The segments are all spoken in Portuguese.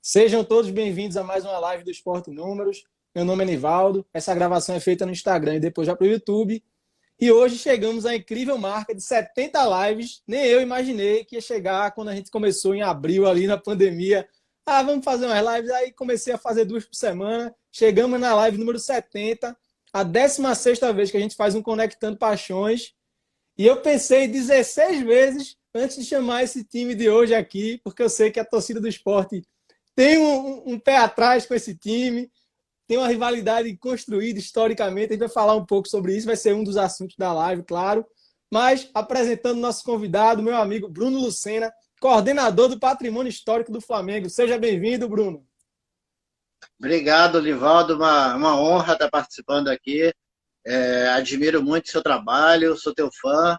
Sejam todos bem-vindos a mais uma live do Esporte Números. Meu nome é Nivaldo. Essa gravação é feita no Instagram e depois já para o YouTube. E hoje chegamos à incrível marca de 70 lives. Nem eu imaginei que ia chegar quando a gente começou em abril ali na pandemia. Vamos fazer umas lives. Aí comecei a fazer 2 por semana. Chegamos na live número 70, a 16ª vez que a gente faz um Conectando Paixões. E eu pensei 16 vezes antes de chamar esse time de hoje aqui, porque eu sei que a torcida do esporte tem um pé atrás com esse time, tem uma rivalidade construída historicamente. A gente vai falar um pouco sobre isso, vai ser um dos assuntos da live, claro. Mas apresentando nosso convidado, meu amigo Bruno Lucena, coordenador do Patrimônio Histórico do Flamengo. Seja bem-vindo, Bruno. Obrigado, Livaldo. Uma honra estar participando aqui. Admiro muito o seu trabalho, sou teu fã.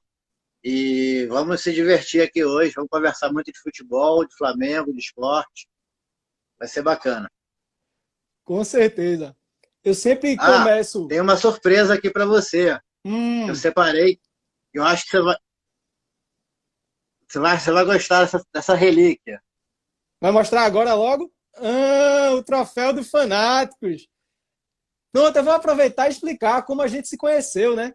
E vamos se divertir aqui hoje. Vamos conversar muito de futebol, de Flamengo, de esporte. Vai ser bacana. Com certeza. Eu sempre Ah, começo. tem uma surpresa aqui para você. Eu Hum, separei. Eu acho que você vai gostar dessa relíquia. vai mostrar agora logo? O troféu do Fanáticos. Pronto, eu vou aproveitar e explicar como a gente se conheceu, né?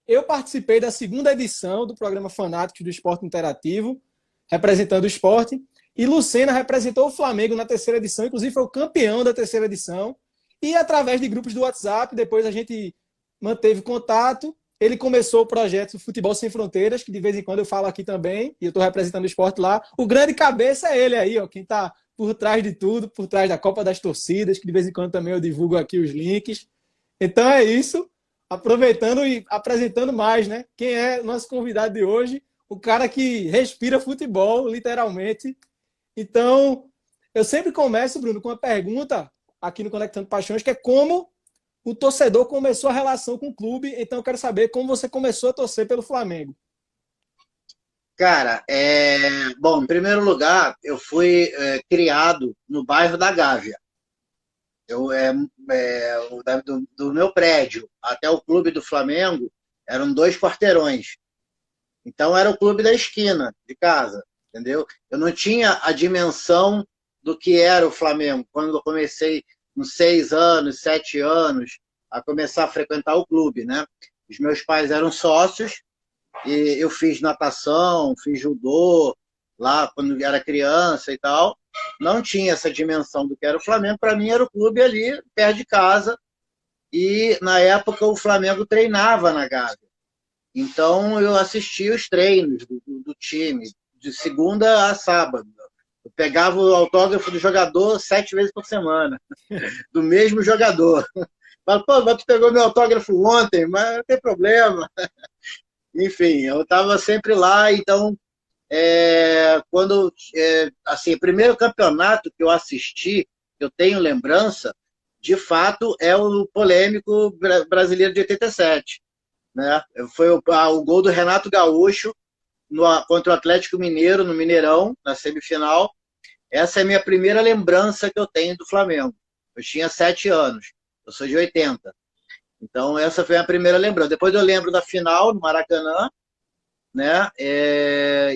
Eu participei da segunda edição do programa Fanáticos do Esporte Interativo, representando o esporte, e Lucena representou o Flamengo na terceira edição, inclusive foi o campeão da terceira edição, e através de grupos do WhatsApp, depois a gente manteve contato. Ele começou o projeto Futebol Sem Fronteiras, que de vez em quando eu falo aqui também, e eu estou representando o esporte lá. O grande cabeça é ele aí, ó, quem está por trás de tudo, por trás da Copa das Torcidas, que de vez em quando também eu divulgo aqui os links. Então é isso. Aproveitando e apresentando mais, né? Quem é o nosso convidado de hoje? O cara que respira futebol, literalmente. Então, eu sempre começo, Bruno, com uma pergunta aqui no Conectando Paixões, que é como o torcedor começou a relação com o clube. Então, eu quero saber como você começou a torcer pelo Flamengo. Cara, bom, em primeiro lugar, eu fui criado no bairro da Gávea. Do meu prédio até o clube do Flamengo eram 2 quarteirões. Então era o clube da esquina de casa, entendeu? Eu não tinha a dimensão do que era o Flamengo quando eu comecei nos 6 anos, 7 anos, a começar a frequentar o clube, né? Os meus pais eram sócios e eu fiz natação, fiz judô lá quando era criança e tal. Não tinha essa dimensão do que era o Flamengo. Para mim era o clube ali perto de casa e na época o Flamengo treinava na Gávea. Então eu assistia os treinos do time, de segunda a sábado. Eu pegava o autógrafo do jogador 7 vezes por semana, do mesmo jogador. Falo, pô, mas tu pegou meu autógrafo ontem, mas não tem problema. Enfim, eu estava sempre lá, então, assim, o primeiro campeonato que eu assisti, que eu tenho lembrança, de fato, é o polêmico brasileiro de 87, né? Foi o gol do Renato Gaúcho contra o Atlético Mineiro, no Mineirão, na semifinal. Essa é a minha primeira lembrança que eu tenho do Flamengo. Eu tinha 7 anos, eu sou de 80. Então, essa foi a primeira lembrança. Depois eu lembro da final, no Maracanã, né?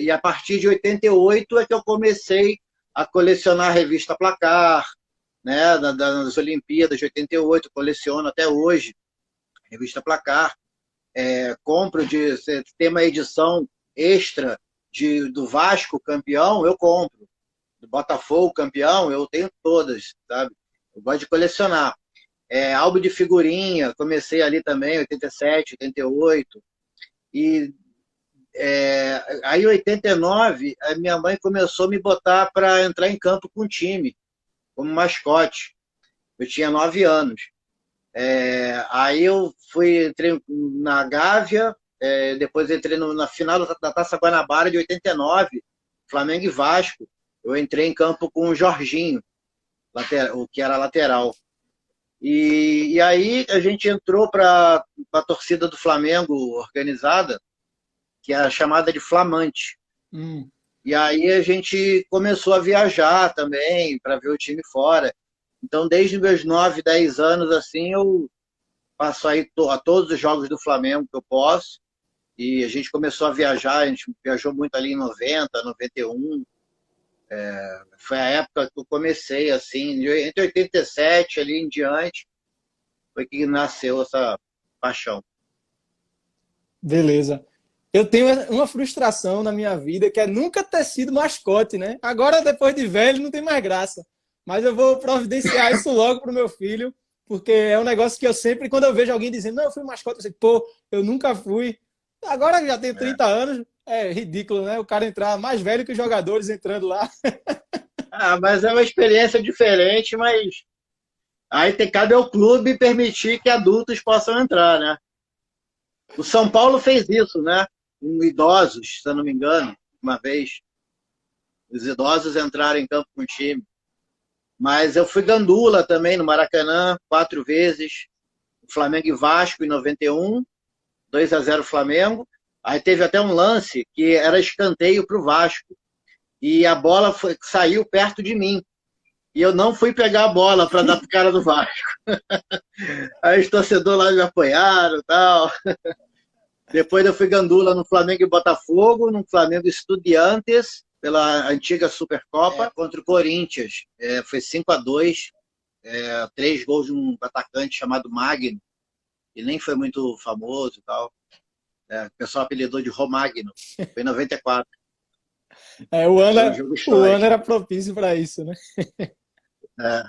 E a partir de 88 é que eu comecei a colecionar a revista Placar, né? Das Olimpíadas de 88, coleciono até hoje, revista Placar. Compro se tem uma edição extra do Vasco campeão, eu compro. Do Botafogo campeão, eu tenho todas, sabe? Eu gosto de colecionar. Álbum de figurinha, comecei ali também, 87, 88. Aí, em 89, a minha mãe começou a me botar para entrar em campo com o time, como mascote. Eu tinha 9 anos. Aí eu entrei na Gávea, depois entrei na final da Taça Guanabara de 89, Flamengo e Vasco. Eu entrei em campo com o Jorginho, o que era lateral. E aí a gente entrou para a torcida do Flamengo organizada, que era chamada de Flamante. Hum. E aí a gente começou a viajar também para ver o time fora. Então, desde meus 9, 10 anos, assim, eu passo aí a todos os jogos do Flamengo que eu posso. E a gente começou a viajar, a gente viajou muito ali em 90, 91. Foi a época que eu comecei, assim, entre 87 ali em diante, foi que nasceu essa paixão. Beleza. Eu tenho uma frustração na minha vida que é nunca ter sido mascote, né? Agora, depois de velho, não tem mais graça. Mas eu vou providenciar isso logo pro meu filho, porque é um negócio que eu sempre, quando eu vejo alguém dizendo, não, eu fui mascote, eu sei, pô, eu nunca fui. Agora que já tenho 30 anos, é ridículo, né? O cara entrar mais velho que os jogadores entrando lá. Mas é uma experiência diferente, mas aí cabe ao clube permitir que adultos possam entrar, né? O São Paulo fez isso, né? Com idosos, se eu não me engano, uma vez. Os idosos entraram em campo com o time. Mas eu fui gandula também no Maracanã, 4 vezes. Flamengo e Vasco em 91, 2-0 Flamengo. Aí teve até um lance que era escanteio para o Vasco. E a bola saiu perto de mim. E eu não fui pegar a bola para dar para o cara do Vasco. Aí os torcedores lá me apoiaram e tal. Depois eu fui gandula no Flamengo e Botafogo, no Flamengo Estudiantes, pela antiga Supercopa, contra o Corinthians. Foi 5-2, 3 gols de um atacante chamado Magno, que nem foi muito famoso e tal. O pessoal apelidou de Romagno. Foi em 94. O ano era propício para isso, né? É.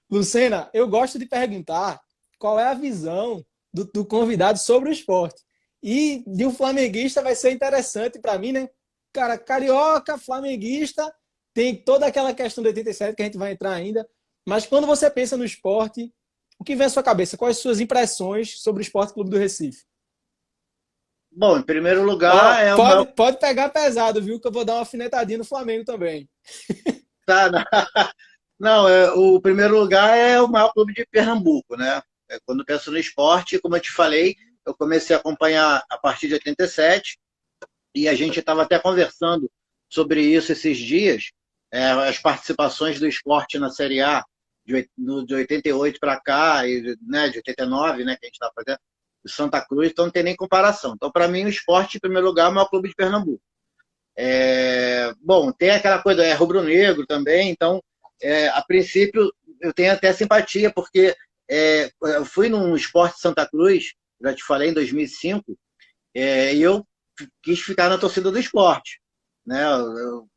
Lucena, eu gosto de perguntar qual é a visão do convidado sobre o esporte. E de um flamenguista vai ser interessante para mim, né? Cara, carioca, flamenguista, tem toda aquela questão de 87 que a gente vai entrar ainda. Mas quando você pensa no esporte, o que vem à sua cabeça? Quais as suas impressões sobre o Esporte Clube do Recife? Bom, em primeiro lugar, pode pegar pesado, viu? Que eu vou dar uma alfinetadinha no Flamengo também. Tá, não, o primeiro lugar é o maior clube de Pernambuco, né? Quando penso no esporte, como eu te falei, eu comecei a acompanhar a partir de 87 e a gente estava até conversando sobre isso esses dias, as participações do esporte na Série A de 88 para cá, e, né, de 89, né, que a gente está fazendo, de Santa Cruz, então não tem nem comparação. Então, para mim, o esporte, em primeiro lugar, é o maior clube de Pernambuco. Bom, tem aquela coisa, rubro-negro também, então, a princípio, eu tenho até simpatia, porque eu fui num Esporte Santa Cruz, já te falei, em 2005, e eu quis ficar na torcida do esporte. Né?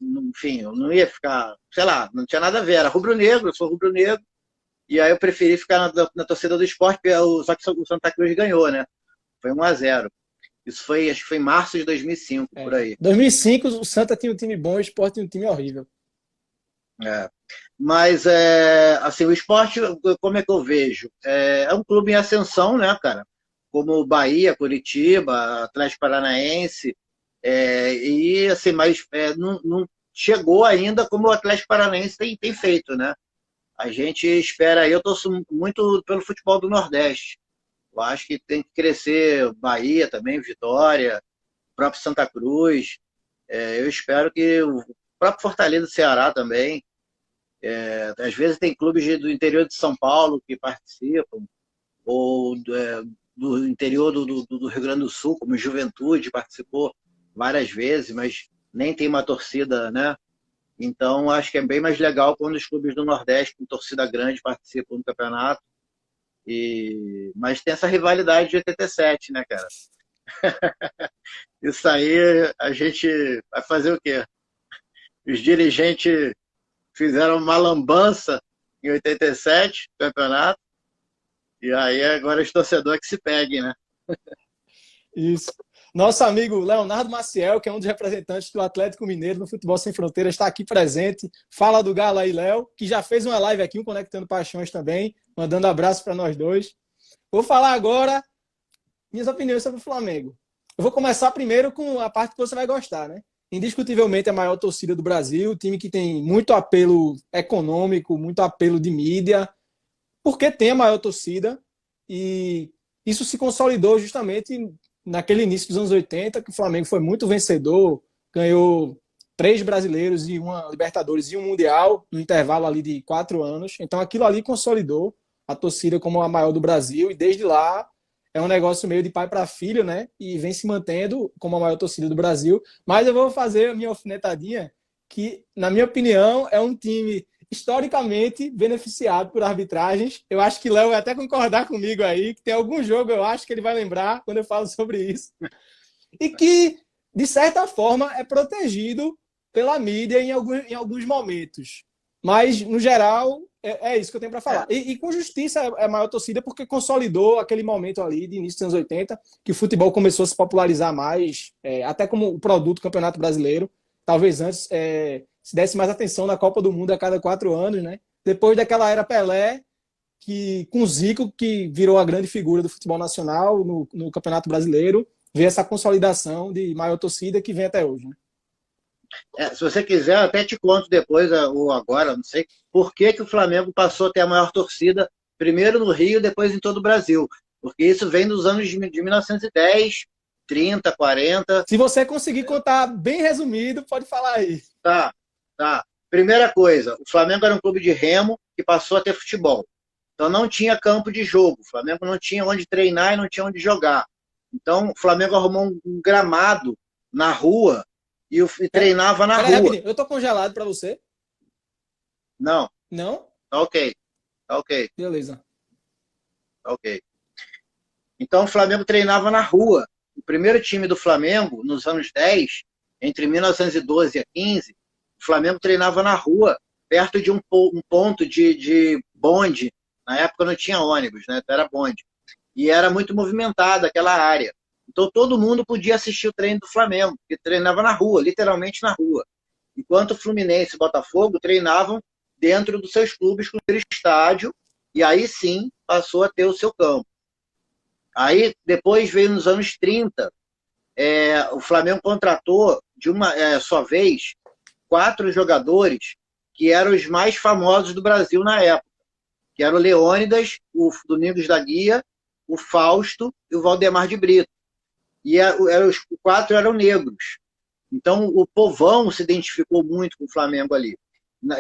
Enfim, eu não ia ficar, sei lá, não tinha nada a ver, era rubro-negro, eu sou rubro-negro, e aí eu preferi ficar na torcida do esporte, só que o Santa Cruz ganhou, né? Foi 1-0. Isso foi, acho que foi em março de 2005, por aí. 2005, o Santa tinha um time bom, o Sport tinha um time horrível. Mas, assim, o esporte, como é que eu vejo? É um clube em ascensão, né, cara? Como Bahia, Curitiba, Atlético Paranaense, e, assim, mas não chegou ainda como o Atlético Paranaense tem feito, né? A gente espera, eu torço muito pelo futebol do Nordeste. Eu acho que tem que crescer Bahia também, Vitória, próprio Santa Cruz. Eu espero que o próprio Fortaleza do Ceará também. Às vezes tem clubes do interior de São Paulo que participam, ou do interior do Rio Grande do Sul, como Juventude, participou várias vezes, mas nem tem uma torcida, né? Então, acho que é bem mais legal quando os clubes do Nordeste, com torcida grande, participam do campeonato. Mas tem essa rivalidade de 87, né, cara? Isso aí, a gente vai fazer o quê? Os dirigentes fizeram uma lambança em 87, campeonato, e aí agora os torcedores que se peguem, né? Isso. Nosso amigo Leonardo Maciel, que é um dos representantes do Atlético Mineiro no Futebol Sem Fronteiras, está aqui presente. Fala do Galo aí, Léo, que já fez uma live aqui, um Conectando Paixões também, mandando abraço para nós dois. Vou falar agora minhas opiniões sobre o Flamengo. Eu vou começar primeiro com a parte que você vai gostar, né? Indiscutivelmente a maior torcida do Brasil, time que tem muito apelo econômico, muito apelo de mídia, porque tem a maior torcida, e isso se consolidou justamente naquele início dos anos 80, que o Flamengo foi muito vencedor, ganhou 3 brasileiros e uma Libertadores e um Mundial no intervalo ali de 4 anos. Então aquilo ali consolidou a torcida como a maior do Brasil, e desde lá é um negócio meio de pai para filho, né? E vem se mantendo como a maior torcida do Brasil. Mas eu vou fazer a minha alfinetadinha, que, na minha opinião, é um time historicamente beneficiado por arbitragens. Eu acho que Léo vai até concordar comigo aí, que tem algum jogo, eu acho que ele vai lembrar quando eu falo sobre isso. E que, de certa forma, é protegido pela mídia em alguns momentos. Mas, no geral, é isso que eu tenho para falar. E com justiça é a maior torcida, porque consolidou aquele momento ali de início dos anos 80, que o futebol começou a se popularizar mais, até como produto Campeonato Brasileiro. Talvez antes se desse mais atenção na Copa do Mundo a cada 4 anos, né? Depois daquela era Pelé, que com Zico, que virou a grande figura do futebol nacional no Campeonato Brasileiro, veio essa consolidação de maior torcida que vem até hoje, né? Se você quiser, eu até te conto depois, ou agora, não sei, por que que o Flamengo passou a ter a maior torcida, primeiro no Rio, depois em todo o Brasil. Porque isso vem dos anos de 1910, 30, 40. Se você conseguir contar bem resumido, pode falar aí. Tá, tá. Primeira coisa, o Flamengo era um clube de remo que passou a ter futebol. Então não tinha campo de jogo. O Flamengo não tinha onde treinar e não tinha onde jogar. Então o Flamengo arrumou um gramado na rua e treinava na rua. Eu tô congelado para você? Não. Não? Tá ok. Tá ok. Beleza. Tá ok. Então o Flamengo treinava na rua. O primeiro time do Flamengo, nos anos 10, entre 1912 e 15, o Flamengo treinava na rua, perto de um ponto de bonde. Na época não tinha ônibus, né? Era bonde. E era muito movimentada aquela área. Então todo mundo podia assistir o treino do Flamengo, que treinava na rua, literalmente na rua. Enquanto o Fluminense e o Botafogo treinavam dentro dos seus clubes com o estádio, e aí sim passou a ter o seu campo. Aí depois veio nos anos 30, o Flamengo contratou de uma só vez 4 jogadores que eram os mais famosos do Brasil na época, que eram o Leônidas, o Domingos da Guia, o Fausto e o Valdemar de Brito. E os 4 eram negros. Então o povão se identificou muito com o Flamengo ali.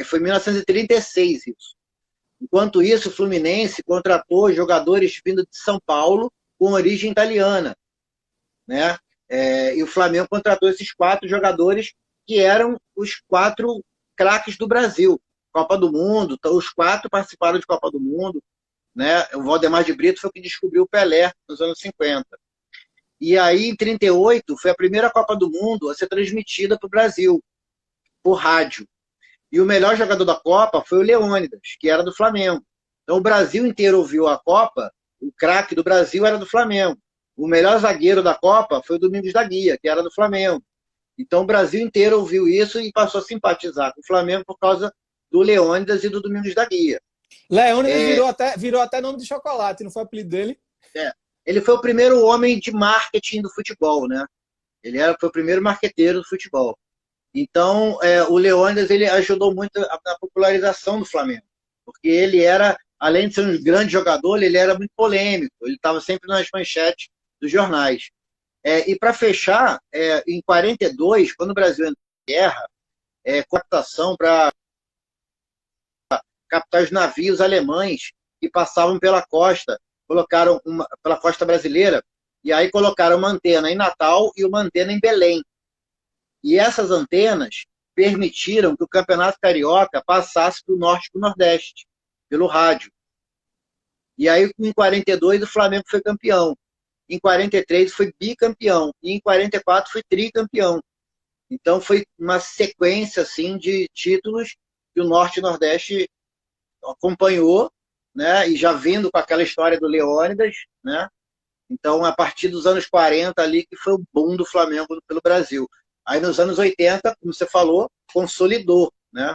Foi em 1936 isso. Enquanto isso, o Fluminense contratou jogadores vindos de São Paulo com origem italiana, né? E o Flamengo contratou esses 4 jogadores que eram os 4 craques do Brasil. Copa do Mundo, os 4 participaram de Copa do Mundo, né? O Valdemar de Brito foi o que descobriu o Pelé nos anos 50. E aí, em 38, foi a primeira Copa do Mundo a ser transmitida para o Brasil, por rádio. E o melhor jogador da Copa foi o Leônidas, que era do Flamengo. Então, o Brasil inteiro ouviu a Copa, o craque do Brasil era do Flamengo. O melhor zagueiro da Copa foi o Domingos da Guia, que era do Flamengo. Então, o Brasil inteiro ouviu isso e passou a simpatizar com o Flamengo por causa do Leônidas e do Domingos da Guia. Leônidas virou até nome de chocolate, não foi o apelido dele? Ele foi o primeiro homem de marketing do futebol, né? Foi o primeiro marqueteiro do futebol. Então, o Leônidas ele ajudou muito na popularização do Flamengo, porque ele era, além de ser um grande jogador, ele era muito polêmico, ele estava sempre nas manchetes dos jornais. E para fechar, em 42, quando o Brasil entrou em guerra, cooptação para captar os navios alemães que passavam pela costa, pela costa brasileira, e aí colocaram uma antena em Natal e uma antena em Belém. E essas antenas permitiram que o Campeonato Carioca passasse do norte para o nordeste, pelo rádio. E aí, em 42, o Flamengo foi campeão. Em 43, foi bicampeão. E em 44, foi tricampeão. Então, foi uma sequência assim, de títulos que o norte e o nordeste acompanhou, né? E já vindo com aquela história do Leônidas, né? Então, a partir dos anos 40 ali, que foi o boom do Flamengo pelo Brasil. Aí nos anos 80, como você falou, consolidou, né?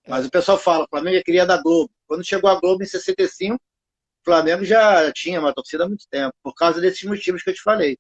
Mas o pessoal fala, o Flamengo é cria da Globo. Quando chegou a Globo em 65, o Flamengo já tinha uma torcida há muito tempo, por causa desses motivos que eu te falei.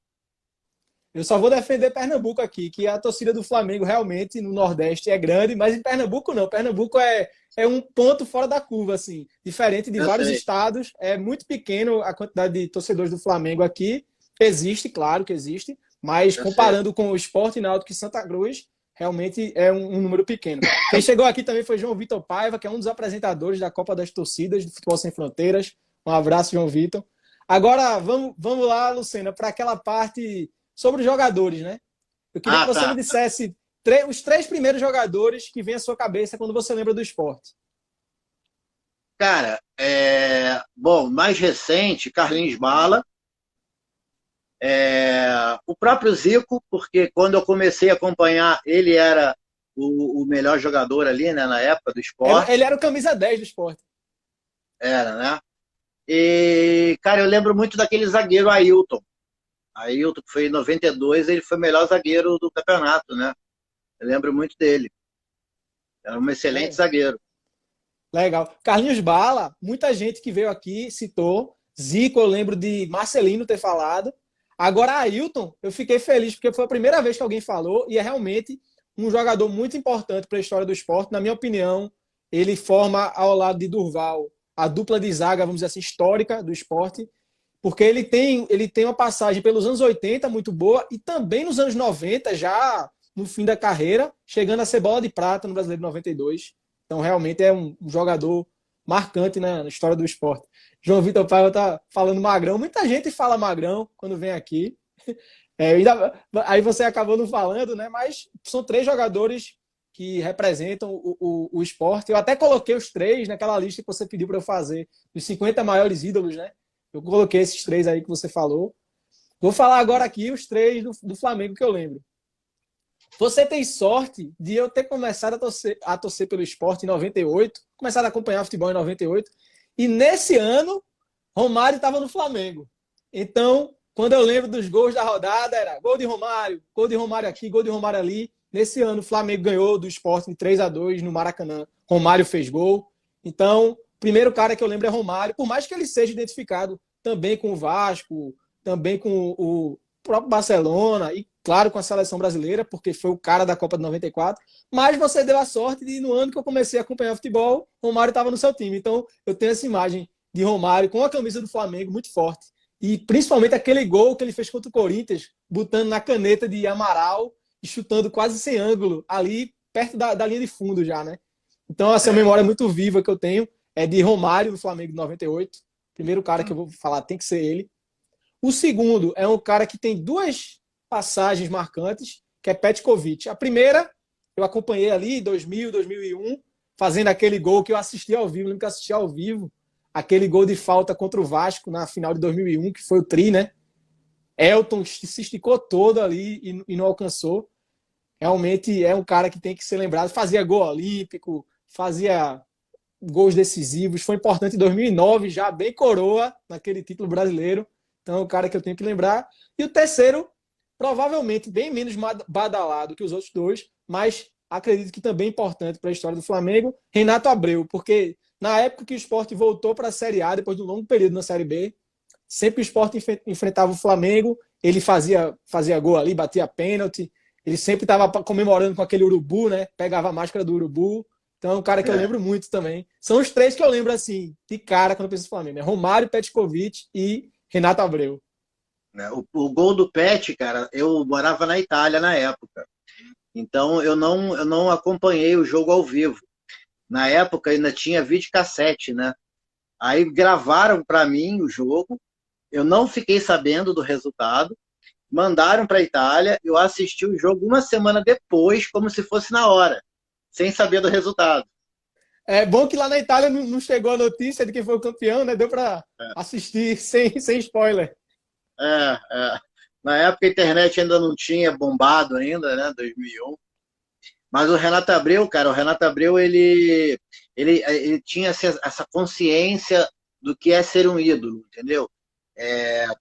Eu só vou defender Pernambuco aqui, que a torcida do Flamengo realmente no Nordeste é grande, mas em Pernambuco não. Pernambuco é um ponto fora da curva, assim. Diferente de vários estados, é muito pequeno a quantidade de torcedores do Flamengo aqui. Existe, claro que existe, mas comparando com o Sport Náutico e Santa Cruz, realmente é um número pequeno. Quem chegou aqui também foi João Vitor Paiva, que é um dos apresentadores da Copa das Torcidas do Futebol Sem Fronteiras. Um abraço, João Vitor. Agora, vamos lá, Lucena, para aquela parte sobre os jogadores, né? Eu queria que você me dissesse os três primeiros jogadores que vêm à sua cabeça quando você lembra do esporte. Cara, bom, mais recente, Carlinhos Bala, o próprio Zico, porque quando eu comecei a acompanhar, ele era o melhor jogador ali, né, na época do Ele esporte, era o camisa 10 do esporte. era, né? E, cara, eu lembro muito daquele zagueiro Ailton. Ailton, que foi em 92, ele foi o melhor zagueiro do campeonato, né? Eu lembro muito dele. Era um excelente É, zagueiro. legal. Carlinhos Bala, muita gente que veio aqui citou. Zico, eu lembro de Marcelino ter falado. Agora, Ailton, eu fiquei feliz porque foi a primeira vez que alguém falou e é realmente um jogador muito importante para a história do esporte. Na minha opinião, ele forma ao lado de Durval a dupla de zaga, vamos dizer assim, histórica do esporte, porque ele tem uma passagem pelos anos 80 muito boa e também nos anos 90, já no fim da carreira, chegando a ser bola de prata no Brasileiro de 92. Então, realmente é um jogador marcante, né, na história do esporte. João Vitor Paiva tá falando Magrão. Muita gente fala Magrão quando vem aqui. Aí você acabou não falando, né? Mas são três jogadores que representam o esporte. Eu até coloquei os três naquela lista que você pediu para eu fazer, dos 50 maiores ídolos, né? Eu coloquei esses três aí que você falou. Vou falar agora aqui os três do Flamengo que eu lembro. Você tem sorte de eu ter começado a torcer pelo esporte em 98, começado a acompanhar futebol em 98, e nesse ano, Romário estava no Flamengo. Então, quando eu lembro dos gols da rodada, era gol de Romário aqui, gol de Romário ali. Nesse ano, o Flamengo ganhou do Sport de 3-2 no Maracanã. Romário fez gol. Então, o primeiro cara que eu lembro é Romário, por mais que ele seja identificado também com o Vasco, também com o próprio Barcelona e, claro, com a seleção brasileira, porque foi o cara da Copa de 94. Mas você deu a sorte de, no ano que eu comecei a acompanhar futebol, Romário estava no seu time. Então, eu tenho essa imagem de Romário com a camisa do Flamengo muito forte. E principalmente aquele gol que ele fez contra o Corinthians, botando na caneta de Amaral e chutando quase sem ângulo, ali perto da linha de fundo já, né? Então, essa memória muito viva que eu tenho é de Romário no Flamengo de 98. Primeiro cara que eu vou falar tem que ser ele. O segundo é um cara que tem duas passagens marcantes, que é Petkovic. A primeira, eu acompanhei ali em 2000, 2001, fazendo aquele gol que eu assisti ao vivo, lembro que eu assisti ao vivo, aquele gol de falta contra o Vasco na final de 2001, que foi o tri, né? Elton se esticou todo ali e não alcançou. Realmente é um cara que tem que ser lembrado. Fazia gol olímpico, fazia gols decisivos. Foi importante em 2009, já bem coroa naquele título brasileiro. Então é um cara que eu tenho que lembrar. E o terceiro, provavelmente bem menos badalado que os outros dois, mas acredito que também é importante para a história do Flamengo, Renato Abreu, porque na época que o Sport voltou para a Série A, depois de um longo período na Série B, sempre que o Sport enfrentava o Flamengo, ele fazia gol ali, batia pênalti, ele sempre estava comemorando com aquele urubu, né? Pegava a máscara do urubu. Então é um cara que eu lembro muito também. São os três que eu lembro assim, de cara, quando eu penso no Flamengo. É Romário, Petkovic e Renato Abreu. O gol do Pet, cara, eu morava na Itália na época. Então eu não acompanhei o jogo ao vivo. Na época ainda tinha videocassete, né? Aí gravaram para mim o jogo. Eu não fiquei sabendo do resultado. Mandaram para a Itália. Eu assisti o jogo uma semana depois, como se fosse na hora, sem saber do resultado. É bom que lá na Itália não chegou a notícia de quem foi o campeão, né? Deu para assistir sem spoiler. É. Na época a internet ainda não tinha bombado ainda, né? 2001. Mas o Renato Abreu, cara, o Renato Abreu, ele tinha essa consciência do que é ser um ídolo, entendeu?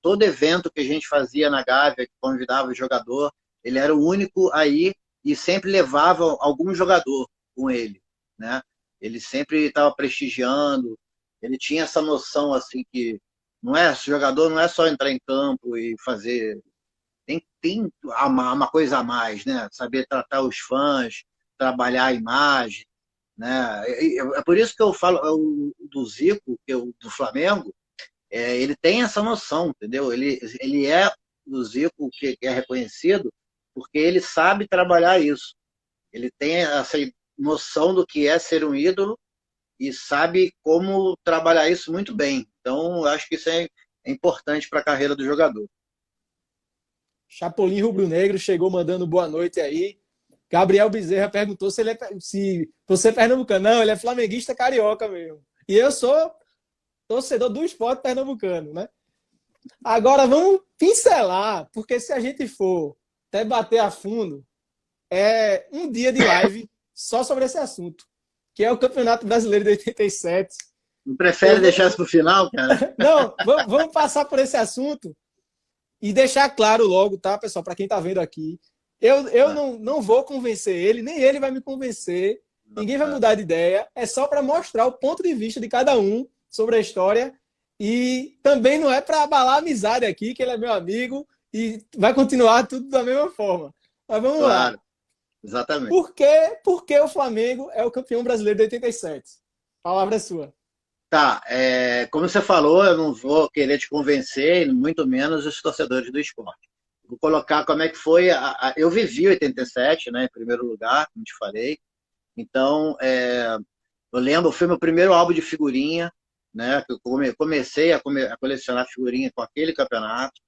Todo evento que a gente fazia na Gávea, que convidava o jogador, ele era o único aí e sempre levava algum jogador com ele, né? Ele sempre estava prestigiando, ele tinha essa noção assim que jogador não é só entrar em campo e fazer, tem uma coisa a mais, né? Saber tratar os fãs, trabalhar a imagem, né? É por isso que eu falo do Zico, do Flamengo, ele tem essa noção, entendeu? Ele é o Zico que é reconhecido porque ele sabe trabalhar isso. Ele tem essa noção do que é ser um ídolo e sabe como trabalhar isso muito bem. Então, eu acho que isso é importante para a carreira do jogador. Chapolin Rubro Negro chegou mandando boa noite aí. Gabriel Bezerra perguntou se, se você é pernambucano. Não, ele é flamenguista carioca mesmo. E eu sou torcedor do Sport pernambucano, né? Agora vamos pincelar, porque se a gente for debater a fundo, é um dia de live só sobre esse assunto, que é o Campeonato Brasileiro de 87. Não prefere deixar isso para o final, cara? Não, vamos passar por esse assunto e deixar claro logo, tá, pessoal, para quem está vendo aqui. Eu não vou convencer ele, nem ele vai me convencer. Ninguém vai mudar de ideia. É só para mostrar o ponto de vista de cada um sobre a história. E também não é para abalar a amizade aqui, que ele é meu amigo e vai continuar tudo da mesma forma. Mas vamos lá. Exatamente. Por que o Flamengo é o campeão brasileiro de 87? A palavra é sua. Tá, como você falou, eu não vou querer te convencer, muito menos os torcedores do esporte. Vou colocar como é que foi. Eu vivi 87, né, em primeiro lugar, como te falei. Então, eu lembro, foi meu primeiro álbum de figurinha, né, que eu comecei a colecionar figurinha com aquele campeonato.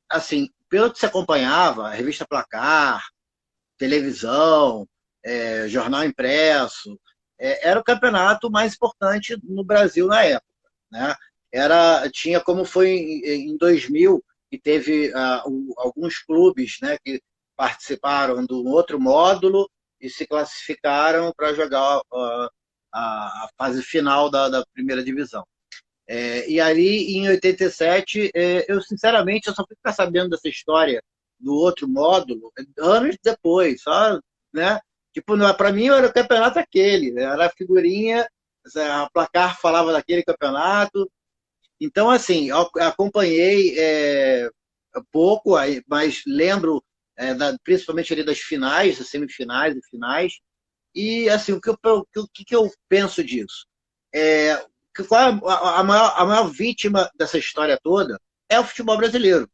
Assim, pelo que se acompanhava, revista Placar, televisão, jornal impresso, era o campeonato mais importante no Brasil na época, né? Tinha como foi em 2000, que teve alguns clubes, né, que participaram do outro módulo e se classificaram para jogar a fase final da primeira divisão. E ali, em 87, eu sinceramente eu só fui ficar sabendo dessa história do outro módulo anos depois, só, né? Tipo, para mim era o campeonato aquele, era a figurinha, a Placar falava daquele campeonato. Então, assim, eu acompanhei pouco, mas lembro principalmente ali das finais, das semifinais e finais. E, assim, o que eu penso disso? Qual é a maior vítima dessa história toda? É o futebol brasileiro.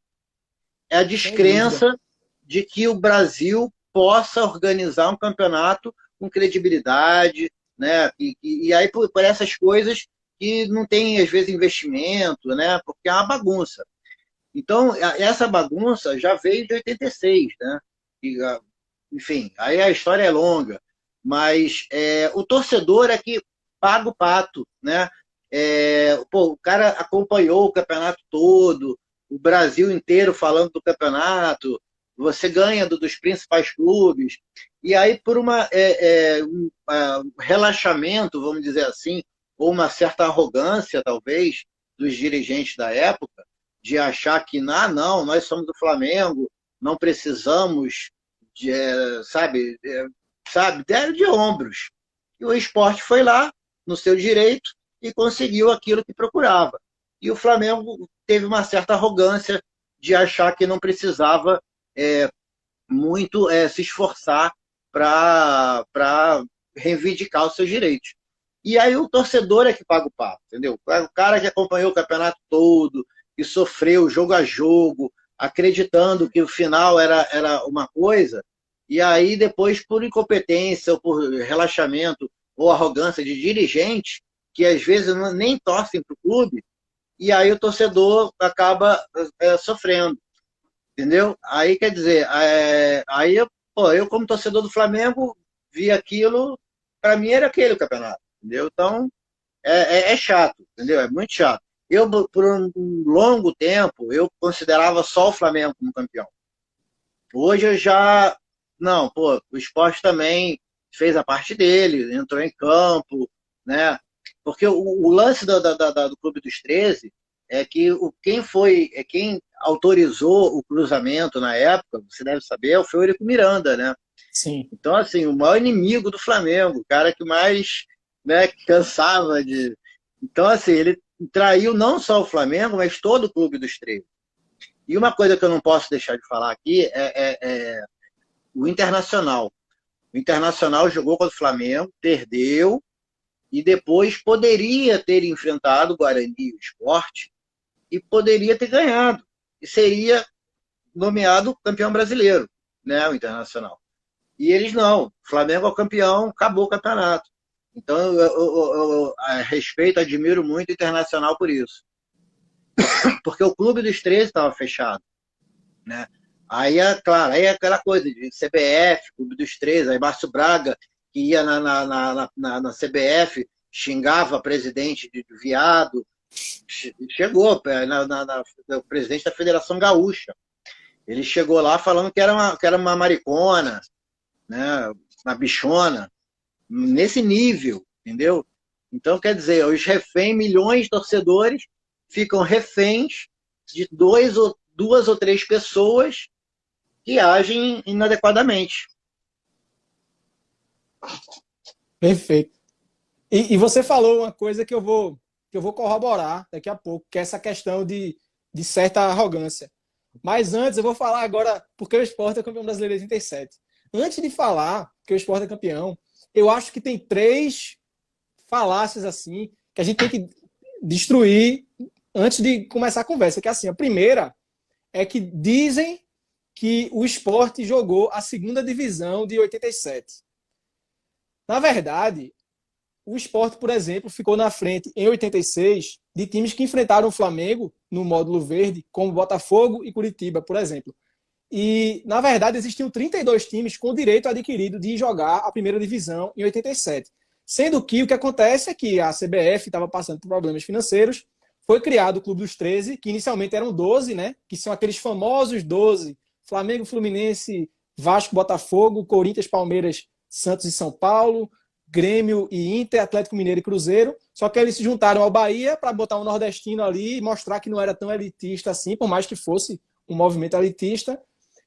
É a descrença de que o Brasil possa organizar um campeonato com credibilidade, né? E aí por essas coisas que não tem, às vezes, investimento, né? Porque é uma bagunça. Então, essa bagunça já veio de 86, né? Enfim, aí a história é longa, mas o torcedor é que paga o pato, né? O cara acompanhou o campeonato todo, o Brasil inteiro falando do campeonato, você ganha dos principais clubes, e aí por um relaxamento, vamos dizer assim, ou uma certa arrogância, talvez, dos dirigentes da época, de achar que, não, nós somos do Flamengo, não precisamos, sabe, deram de ombros. E o esporte foi lá, no seu direito, e conseguiu aquilo que procurava. E o Flamengo teve uma certa arrogância de achar que não precisava muito se esforçar para reivindicar os seus direitos. E aí o torcedor é que paga o pato, entendeu? O cara que acompanhou o campeonato todo e sofreu jogo a jogo, acreditando que o final era uma coisa, e aí depois, por incompetência ou por relaxamento ou arrogância de dirigentes, que às vezes nem torcem para o clube, e aí o torcedor acaba sofrendo, entendeu? Aí, quer dizer, aí eu como torcedor do Flamengo, vi aquilo, para mim era aquele o campeonato, entendeu? Então, é chato, entendeu? É muito chato. Eu, por um longo tempo, eu considerava só o Flamengo como campeão. Hoje eu já... Não, o esporte também fez a parte dele, entrou em campo, né? Porque o lance do Clube dos 13 é que quem autorizou o cruzamento na época, você deve saber, foi o Eurico Miranda, né? Sim. Então, assim, o maior inimigo do Flamengo, o cara que mais, né, cansava de... Então, assim, ele traiu não só o Flamengo, mas todo o Clube dos 13. E uma coisa que eu não posso deixar de falar aqui é o Internacional. O Internacional jogou contra o Flamengo, perdeu, e depois poderia ter enfrentado o Guarani e o Sport e poderia ter ganhado. E seria nomeado campeão brasileiro, né, o Internacional. E eles não. O Flamengo é o campeão, acabou o campeonato. Então, eu respeito, admiro muito o Internacional por isso. Porque o Clube dos 13 estava fechado, né? Aí, claro, aí é aquela coisa de CBF, Clube dos Três, aí Márcio Braga, que ia na CBF, xingava presidente de viado, chegou, o presidente da Federação Gaúcha. Ele chegou lá falando que era uma maricona, né, uma bichona, nesse nível, entendeu? Então, quer dizer, os reféns, milhões de torcedores ficam reféns de duas ou três pessoas que agem inadequadamente. Perfeito. E você falou uma coisa que eu vou corroborar daqui a pouco, que é essa questão de certa arrogância. Mas antes, eu vou falar agora porque o Sport é campeão brasileiro em 87. Antes de falar que o Sport é campeão, eu acho que tem três falácias assim que a gente tem que destruir antes de começar a conversa. Que é assim, a primeira é que dizem que o Sport jogou a segunda divisão de 87. Na verdade, o Sport, por exemplo, ficou na frente em 86 de times que enfrentaram o Flamengo no módulo verde, como Botafogo e Curitiba, por exemplo. E, na verdade, existiam 32 times com direito adquirido de jogar a primeira divisão em 87. Sendo que o que acontece é que a CBF estava passando por problemas financeiros, foi criado o Clube dos 13, que inicialmente eram 12, né? Que são aqueles famosos 12, Flamengo, Fluminense, Vasco, Botafogo, Corinthians, Palmeiras, Santos e São Paulo, Grêmio e Inter, Atlético Mineiro e Cruzeiro. Só que eles se juntaram ao Bahia para botar um nordestino ali e mostrar que não era tão elitista assim, por mais que fosse um movimento elitista.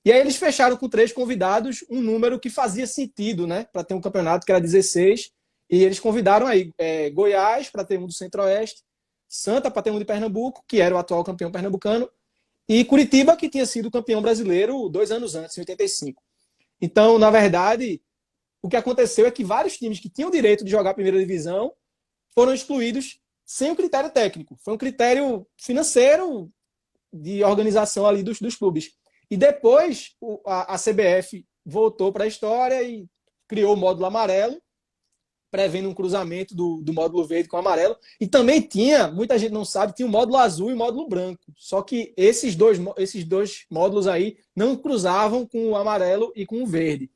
E aí eles fecharam com 3 convidados, um número que fazia sentido, né? Para ter um campeonato que era 16. E eles convidaram aí Goiás para ter um do Centro-Oeste, Santa para ter um de Pernambuco, que era o atual campeão pernambucano, e Curitiba, que tinha sido campeão brasileiro 2 anos antes, em 85. Então, na verdade, o que aconteceu é que vários times que tinham o direito de jogar a primeira divisão foram excluídos sem um critério técnico. Foi um critério financeiro de organização ali dos clubes. E depois a CBF voltou para a história e criou o módulo amarelo, prevendo um cruzamento do módulo verde com o amarelo. E também tinha, muita gente não sabe, tinha o módulo azul e o módulo branco. Só que esses dois módulos aí não cruzavam com o amarelo e com o verde.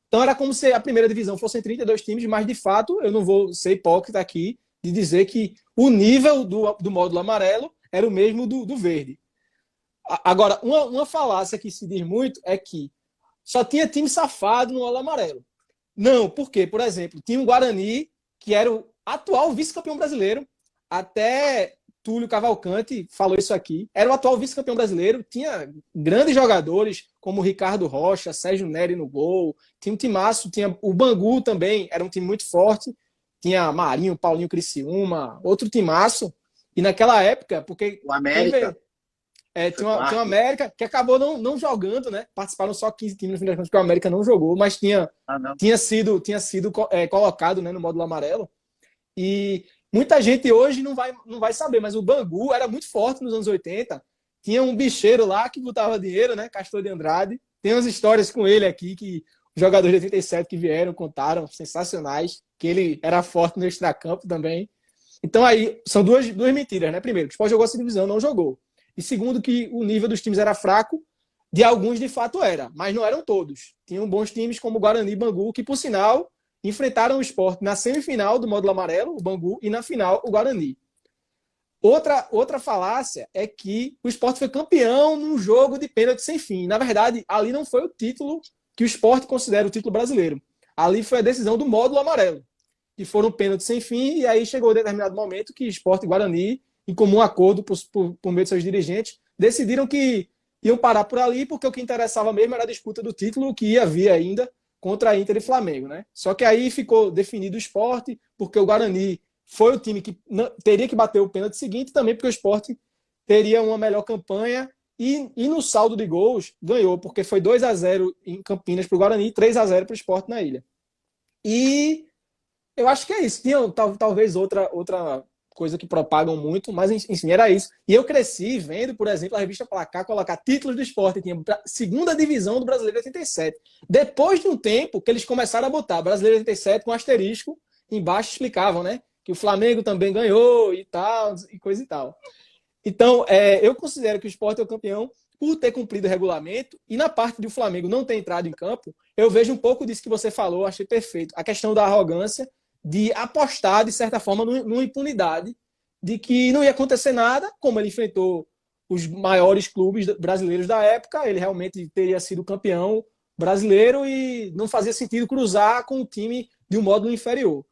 Então era como se a primeira divisão fossem 32 times, mas de fato eu não vou ser hipócrita aqui de dizer que o nível do módulo amarelo era o mesmo do verde. Agora, uma falácia que se diz muito é que só tinha time safado no módulo amarelo. Não, por quê? Por exemplo, tinha um Guarani, que era o atual vice-campeão brasileiro, até Túlio Cavalcante falou isso aqui, era o atual vice-campeão brasileiro, tinha grandes jogadores, como Ricardo Rocha, Sérgio Neri no gol, tinha um timaço, tinha o Bangu também, era um time muito forte, tinha Marinho, Paulinho Criciúma, outro timaço, e naquela época, porque O América tinha uma América que acabou não jogando, né? Participaram só 15 times no fim das contas, porque o América não jogou, mas tinha sido colocado, né, no módulo amarelo. E muita gente hoje não vai saber, mas o Bangu era muito forte nos anos 80. Tinha um bicheiro lá que botava dinheiro, né? Castor de Andrade. Tem umas histórias com ele aqui que os jogadores de 87 que vieram contaram, sensacionais, que ele era forte no extracampo também. Então aí são duas mentiras, né? Primeiro, que o Sport jogou essa divisão, não jogou. E segundo, que o nível dos times era fraco, de alguns de fato era, mas não eram todos. Tinham bons times como o Guarani e Bangu, que por sinal enfrentaram o Sport na semifinal do módulo amarelo, o Bangu, e na final o Guarani. Outra falácia é que o Sport foi campeão num jogo de pênalti sem fim. Na verdade, ali não foi o título que o Sport considera o título brasileiro. Ali foi a decisão do módulo amarelo, que foram pênaltis sem fim, e aí chegou um determinado momento que Sport e Guarani, em comum acordo por meio de seus dirigentes, decidiram que iam parar por ali, porque o que interessava mesmo era a disputa do título, que ia vir ainda contra a Inter e Flamengo, né? Só que aí ficou definido o Sport, porque o Guarani foi o time que teria que bater o pênalti seguinte, também porque o Sport teria uma melhor campanha e no saldo de gols ganhou, porque foi 2-0 em Campinas para o Guarani e 3-0 para o Sport na ilha. E eu acho que é isso. Tinha talvez outra coisa que propagam muito, mas enfim, era isso. E eu cresci vendo, por exemplo, a revista Placar colocar títulos do esporte, tinha segunda divisão do Brasileiro 87. Depois de um tempo que eles começaram a botar Brasileiro 87 com asterisco, embaixo explicavam, né? Que o Flamengo também ganhou e tal, e coisa e tal. Então, eu considero que o esporte é o campeão, por ter cumprido o regulamento, e na parte do Flamengo não ter entrado em campo, eu vejo um pouco disso que você falou, achei perfeito. A questão da arrogância, de apostar, de certa forma, numa impunidade, de que não ia acontecer nada, como ele enfrentou os maiores clubes brasileiros da época, ele realmente teria sido campeão brasileiro e não fazia sentido cruzar com o time de um módulo inferior.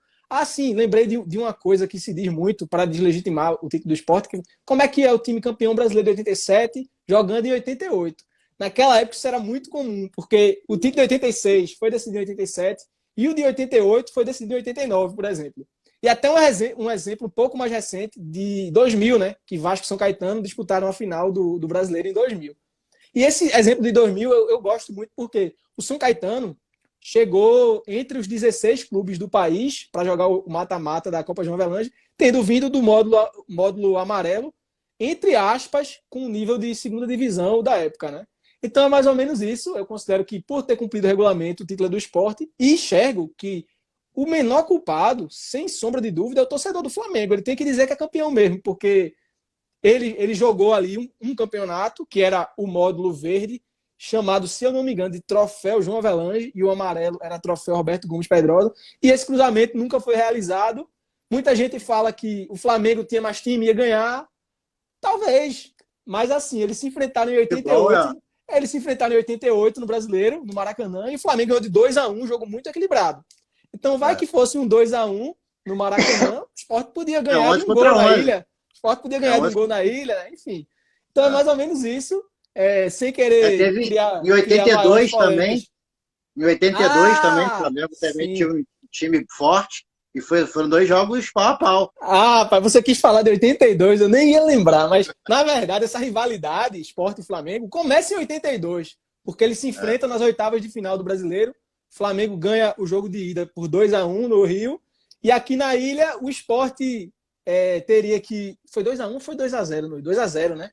Sim, lembrei de uma coisa que se diz muito para deslegitimar o título do Sport, como é que é o time campeão brasileiro de 87 jogando em 88. Naquela época isso era muito comum, porque o título de 86 foi decidido em 87 e o de 88 foi decidido em 89, por exemplo. E até um exemplo um pouco mais recente, de 2000, né? Que Vasco e São Caetano disputaram a final do Brasileiro em 2000. E esse exemplo de 2000 eu gosto muito porque o São Caetano chegou entre os 16 clubes do país para jogar o mata-mata da Copa João Avelange, tendo vindo do módulo amarelo, entre aspas, com o nível de segunda divisão da época, né? Então é mais ou menos isso. Eu considero que, por ter cumprido o regulamento, o título é do Sport, e enxergo que o menor culpado, sem sombra de dúvida, é o torcedor do Flamengo. Ele tem que dizer que é campeão mesmo, porque ele jogou ali um campeonato, que era o módulo verde, chamado, se eu não me engano, de Troféu João Avelange, e o amarelo era Troféu Roberto Gomes Pedrosa, e esse cruzamento nunca foi realizado. Muita gente fala que o Flamengo tinha mais time e ia ganhar. Talvez, mas assim, eles se enfrentaram em 88, eles se enfrentaram em 88 no Brasileiro, no Maracanã, e o Flamengo ganhou de 2-1, um jogo muito equilibrado. Então vai que fosse um 2-1 no Maracanã, o Sport podia ganhar de um gol na ilha. O Sport podia ganhar de um gol na ilha, enfim. Então é mais ou menos isso, sem querer criar... Em 82 também, também, o Flamengo também tinha um time forte, e foram 2 jogos pau a pau. Pai, você quis falar de 82, eu nem ia lembrar, mas na verdade essa rivalidade Sport e Flamengo começa em 82, porque eles se enfrentam nas oitavas de final do Brasileiro. O Flamengo ganha o jogo de ida por 2-1 no Rio, e aqui na ilha o Sport teria que... Foi 2-1 ou foi 2-0? 2-0, né?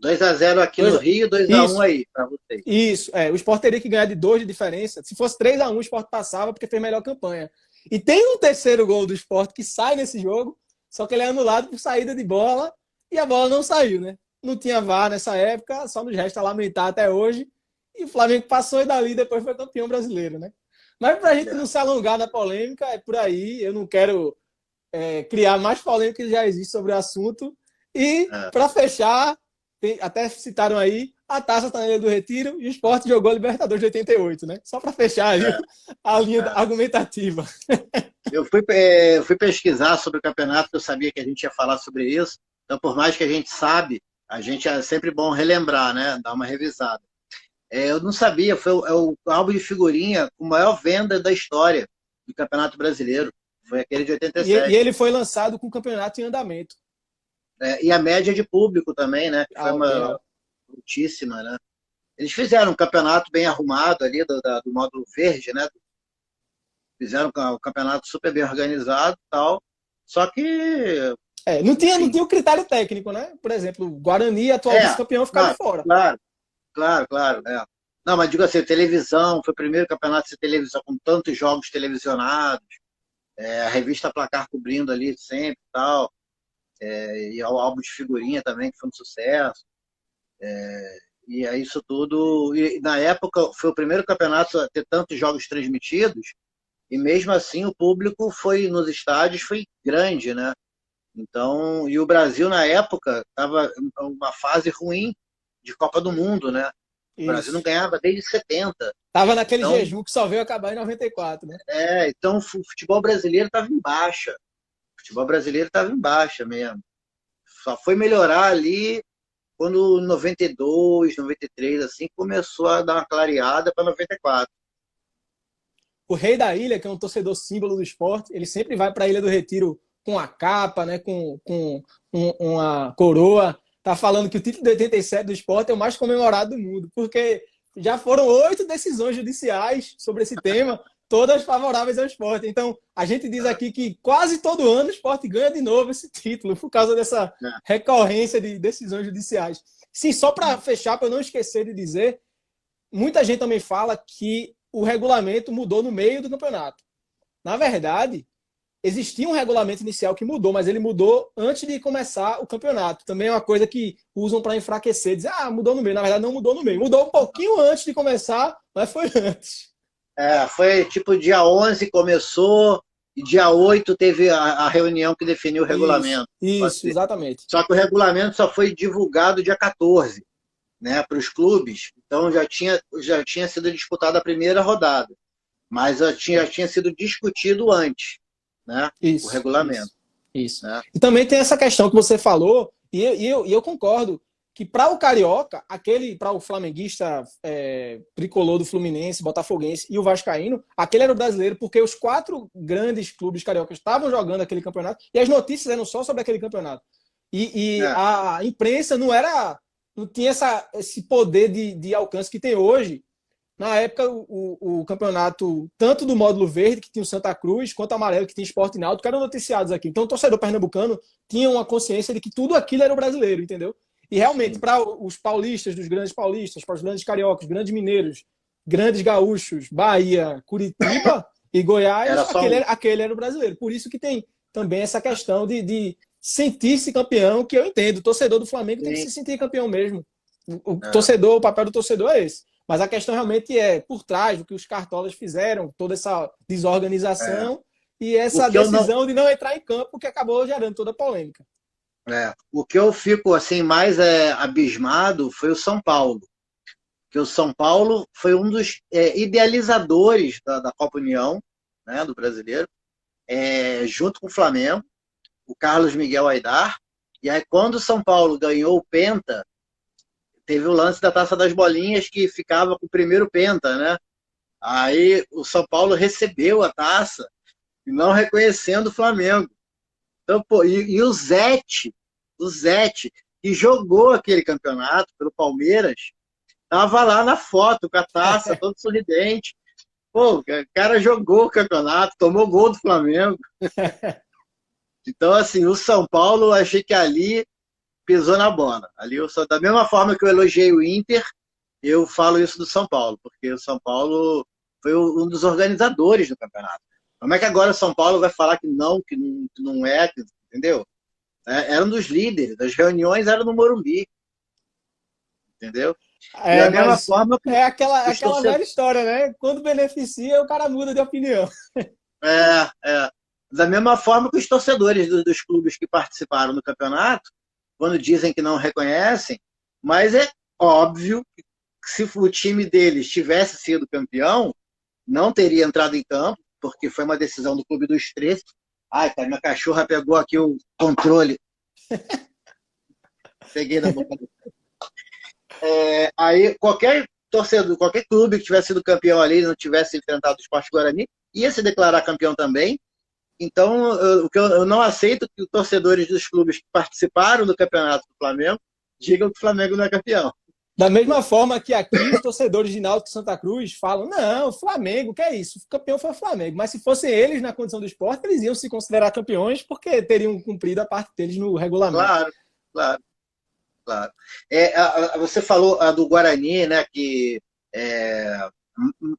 2-0 aqui no Rio, 2-1 aí, para vocês. Isso, o Sport teria que ganhar de 2 de diferença. Se fosse 3-1, o Sport passava porque fez melhor campanha. E tem um terceiro gol do Sport que sai nesse jogo, só que ele é anulado por saída de bola, e a bola não saiu, né? Não tinha VAR nessa época, só nos resta lamentar até hoje. E o Flamengo passou e dali depois foi campeão brasileiro, né? Mas pra gente não se alongar na polêmica, é por aí. Eu não quero criar mais polêmica que já existe sobre o assunto. E para fechar, até citaram aí, a Taça tá na Ilha do Retiro e o Sport jogou a Libertadores de 88, né? Só para fechar aí a linha argumentativa. Eu fui pesquisar sobre o campeonato, porque eu sabia que a gente ia falar sobre isso. Então, por mais que a gente sabe, a gente é sempre bom relembrar, né? Dar uma revisada. Eu não sabia, foi o álbum de figurinha com maior venda da história do Campeonato Brasileiro. Foi aquele de 87. E ele foi lançado com o campeonato em andamento. E a média de público também, né? Que foi uma altíssima, né? Eles fizeram um campeonato bem arrumado ali do módulo verde, né? Fizeram um campeonato super bem organizado e tal. Só que... não tinha o critério técnico, né? Por exemplo, o Guarani, atual vice-campeão, ficava fora. Claro. Não, mas digo assim, televisão, foi o primeiro campeonato de televisão com tantos jogos televisionados, a revista Placar cobrindo ali sempre e tal, e o álbum de figurinha também, que foi um sucesso. E é isso tudo. E na época foi o primeiro campeonato a ter tantos jogos transmitidos, e mesmo assim o público foi nos estádios foi grande, né? Então, e o Brasil na época estava em uma fase ruim de Copa do Mundo, né? O Brasil não ganhava desde 70. Tava naquele jejum que só veio acabar em 94, né? Então o futebol brasileiro estava em baixa. O futebol brasileiro estava em baixa mesmo. Só foi melhorar ali quando 92, 93, assim, começou a dar uma clareada para 94. O Rei da Ilha, que é um torcedor símbolo do esporte, ele sempre vai para a Ilha do Retiro com a capa, né, com uma coroa. Tá falando que o título de 87 do Sport é o mais comemorado do mundo, porque já foram 8 decisões judiciais sobre esse tema, todas favoráveis ao Sport. Então, a gente diz aqui que quase todo ano o Sport ganha de novo esse título, por causa dessa recorrência de decisões judiciais. Sim, só para fechar, para eu não esquecer de dizer, muita gente também fala que o regulamento mudou no meio do campeonato. Na verdade, existia um regulamento inicial que mudou, mas ele mudou antes de começar o campeonato. Também é uma coisa que usam para enfraquecer, dizer, mudou no meio. Na verdade, não mudou no meio. Mudou um pouquinho antes de começar, mas foi antes. Foi tipo dia 11 começou e dia 8 teve a reunião que definiu o regulamento. Isso, exatamente. Só que o regulamento só foi divulgado dia 14, né, para os clubes. Então já tinha sido disputada a primeira rodada, mas já tinha sido discutido antes, né, o regulamento. Isso. Né? E também tem essa questão que você falou, e eu concordo, que para o Carioca, para o flamenguista tricolor do Fluminense, botafoguense e o vascaíno, aquele era o brasileiro, porque os 4 grandes clubes cariocas estavam jogando aquele campeonato, e as notícias eram só sobre aquele campeonato. A imprensa não tinha esse poder de alcance que tem hoje. Na época, o campeonato, tanto do módulo verde, que tinha o Santa Cruz, quanto o amarelo, que tinha Sport e Náutico, eram noticiados aqui. Então, o torcedor pernambucano tinha uma consciência de que tudo aquilo era o brasileiro, entendeu? E realmente, para os paulistas, dos grandes paulistas, para os grandes cariocas, grandes mineiros, grandes gaúchos, Bahia, Curitiba e Goiás, aquele era o brasileiro. Por isso que tem também essa questão de sentir-se campeão, que eu entendo. O torcedor do Flamengo tem que se sentir campeão mesmo. O papel do torcedor é esse. Mas a questão realmente é por trás do que os cartolas fizeram, toda essa desorganização e essa decisão de não entrar em campo, que acabou gerando toda a polêmica. O que eu fico assim mais abismado foi o São Paulo. Que o São Paulo foi um dos idealizadores da Copa União, né, do brasileiro, junto com o Flamengo, o Carlos Miguel Aidar. E aí, quando o São Paulo ganhou o Penta, teve o lance da Taça das Bolinhas, que ficava com o primeiro Penta, né? Aí o São Paulo recebeu a taça, não reconhecendo o Flamengo. Então, e o Zete, que jogou aquele campeonato pelo Palmeiras, estava lá na foto com a taça, todo sorridente. O cara jogou o campeonato, tomou gol do Flamengo. Então, assim, o São Paulo, achei que ali pisou na bola. Ali, da mesma forma que eu elogiei o Inter, eu falo isso do São Paulo, porque o São Paulo foi um dos organizadores do campeonato. Como é que agora o São Paulo vai falar que não é, entendeu? Era um dos líderes, as reuniões eram no Morumbi. Entendeu? Da mesma forma que aquela velha história, né? Quando beneficia, o cara muda de opinião. Da mesma forma que os torcedores dos clubes que participaram do campeonato, quando dizem que não reconhecem, mas é óbvio que se o time deles tivesse sido campeão, não teria entrado em campo, porque foi uma decisão do Clube dos 13. Ai, cara, minha cachorra pegou aqui o controle. Peguei na boca do... Aí qualquer torcedor, qualquer clube que tivesse sido campeão ali e não tivesse enfrentado o Sport Guarani, ia se declarar campeão também. Então, eu não aceito que os torcedores dos clubes que participaram do campeonato do Flamengo digam que o Flamengo não é campeão. Da mesma forma que aqui os torcedores de Náutico e Santa Cruz falam, não, o Flamengo, que é isso? O campeão foi o Flamengo. Mas se fossem eles na condição do esporte, eles iam se considerar campeões porque teriam cumprido a parte deles no regulamento. Claro. Você falou do Guarani, né, que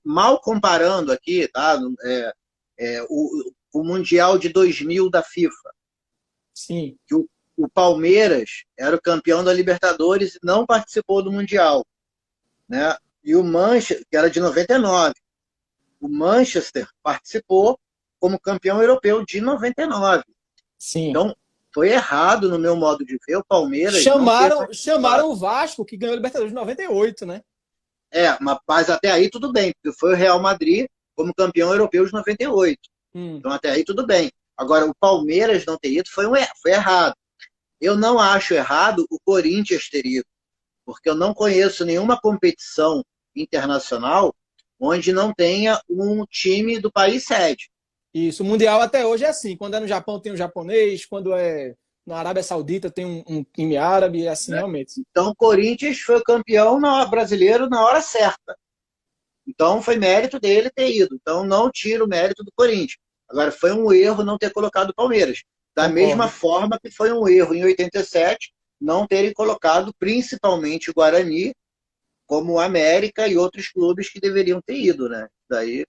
mal comparando aqui, tá? O Mundial de 2000 da FIFA. Sim. Que o Palmeiras era o campeão da Libertadores e não participou do Mundial, né? E o Manchester, que era de 99, o Manchester participou como campeão europeu de 99. Sim. Então, foi errado, no meu modo de ver, o Palmeiras... Chamaram o Vasco, que ganhou a Libertadores de 98, né? Mas até aí tudo bem, porque foi o Real Madrid como campeão europeu de 98. Então, até aí tudo bem. Agora, o Palmeiras não ter ido foi errado. Eu não acho errado o Corinthians ter ido, porque eu não conheço nenhuma competição internacional onde não tenha um time do país sede. Isso, o Mundial até hoje é assim. Quando é no Japão tem um japonês, quando é na Arábia Saudita tem um time árabe, é assim realmente. Então, o Corinthians foi o campeão brasileiro na hora certa. Então, foi mérito dele ter ido. Então, não tiro o mérito do Corinthians. Agora, foi um erro não ter colocado o Palmeiras. Da mesma forma que foi um erro em 87 não terem colocado principalmente o Guarani, como o América e outros clubes que deveriam ter ido, né? Daí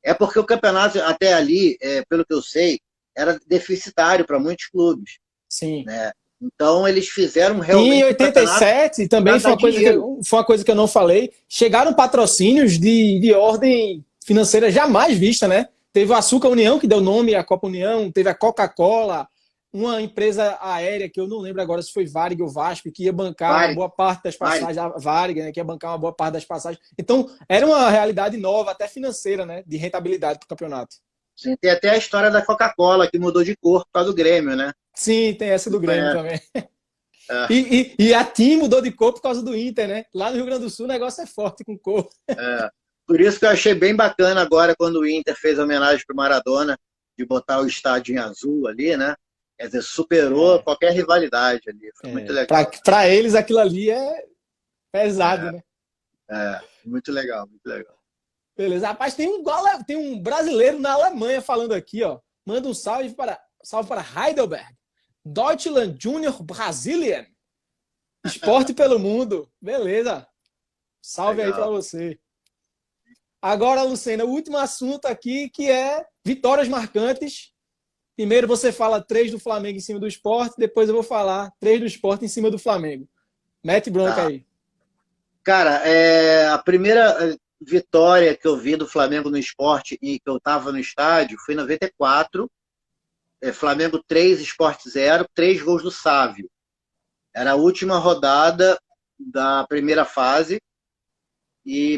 É porque o campeonato até ali, pelo que eu sei, era deficitário para muitos clubes, Sim. né? Então eles fizeram E em realmente um campeonato 87 também para dar dinheiro. foi uma coisa que eu não falei. Chegaram patrocínios de ordem financeira jamais vista, né? Teve o Açúcar União, que deu nome à Copa União, teve a Coca-Cola, uma empresa aérea que eu não lembro agora se foi Varig ou Vasco, que ia bancar uma Varig, boa parte das Varig. passagens, a Varig, né, que ia bancar uma boa parte das passagens. Então, era uma realidade nova, até financeira, né, de rentabilidade para o campeonato. Sim, tem até a história da Coca-Cola, que mudou de cor por causa do Grêmio, né? Sim, tem essa Não do Grêmio conhece? também. É, E a TIM mudou de cor por causa do Inter, né? Lá no Rio Grande do Sul o negócio é forte com cor. é. Por isso que eu achei bem bacana agora quando o Inter fez homenagem para o Maradona, de botar o estádio em azul ali, né? Quer dizer, superou É, qualquer rivalidade ali. Foi muito legal. para eles aquilo ali é pesado, É, né? muito legal, muito legal. Beleza. Rapaz, tem um brasileiro na Alemanha falando aqui, ó. Manda um salve para Heidelberg. Deutschland Junior Brasilien. Esporte pelo mundo. Beleza. Salve aí para Legal. você. Agora, Lucena, o último assunto aqui que é vitórias marcantes. Primeiro você fala 3 do Flamengo em cima do Sport, depois eu vou falar 3 do Sport em cima do Flamengo. Mete bronca Tá. aí. Cara, a primeira vitória que eu vi do Flamengo no esporte e que eu estava no estádio foi em 94. Flamengo 3, Sport 0, 3 gols do Sávio. Era a última rodada da primeira fase,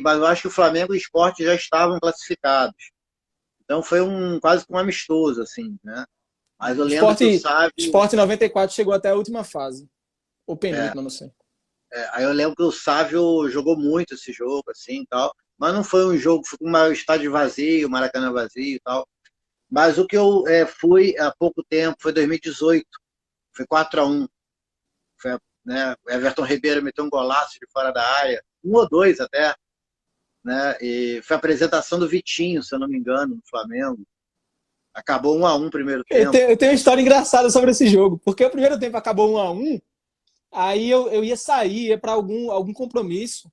mas eu acho que o Flamengo e o Sport já estavam classificados. Então foi quase que um amistoso, assim, né? Mas eu lembro que o Sávio. Sport 94 chegou até a última fase. Ou É, penúltima, não sei. aí eu lembro que o Sávio jogou muito esse jogo, assim, tal. Mas não foi um jogo, foi com o estádio vazio, Maracanã vazio e tal. Mas o que eu fui há pouco tempo, foi 2018, foi 4-1. Foi, né, Everton Ribeiro meteu um golaço de fora da área, um ou dois até, né? E foi a apresentação do Vitinho, se eu não me engano, no Flamengo. Acabou 1-1 o primeiro tempo. Eu tenho uma história engraçada sobre esse jogo, porque o primeiro tempo acabou 1-1, aí eu ia sair, ia para algum compromisso,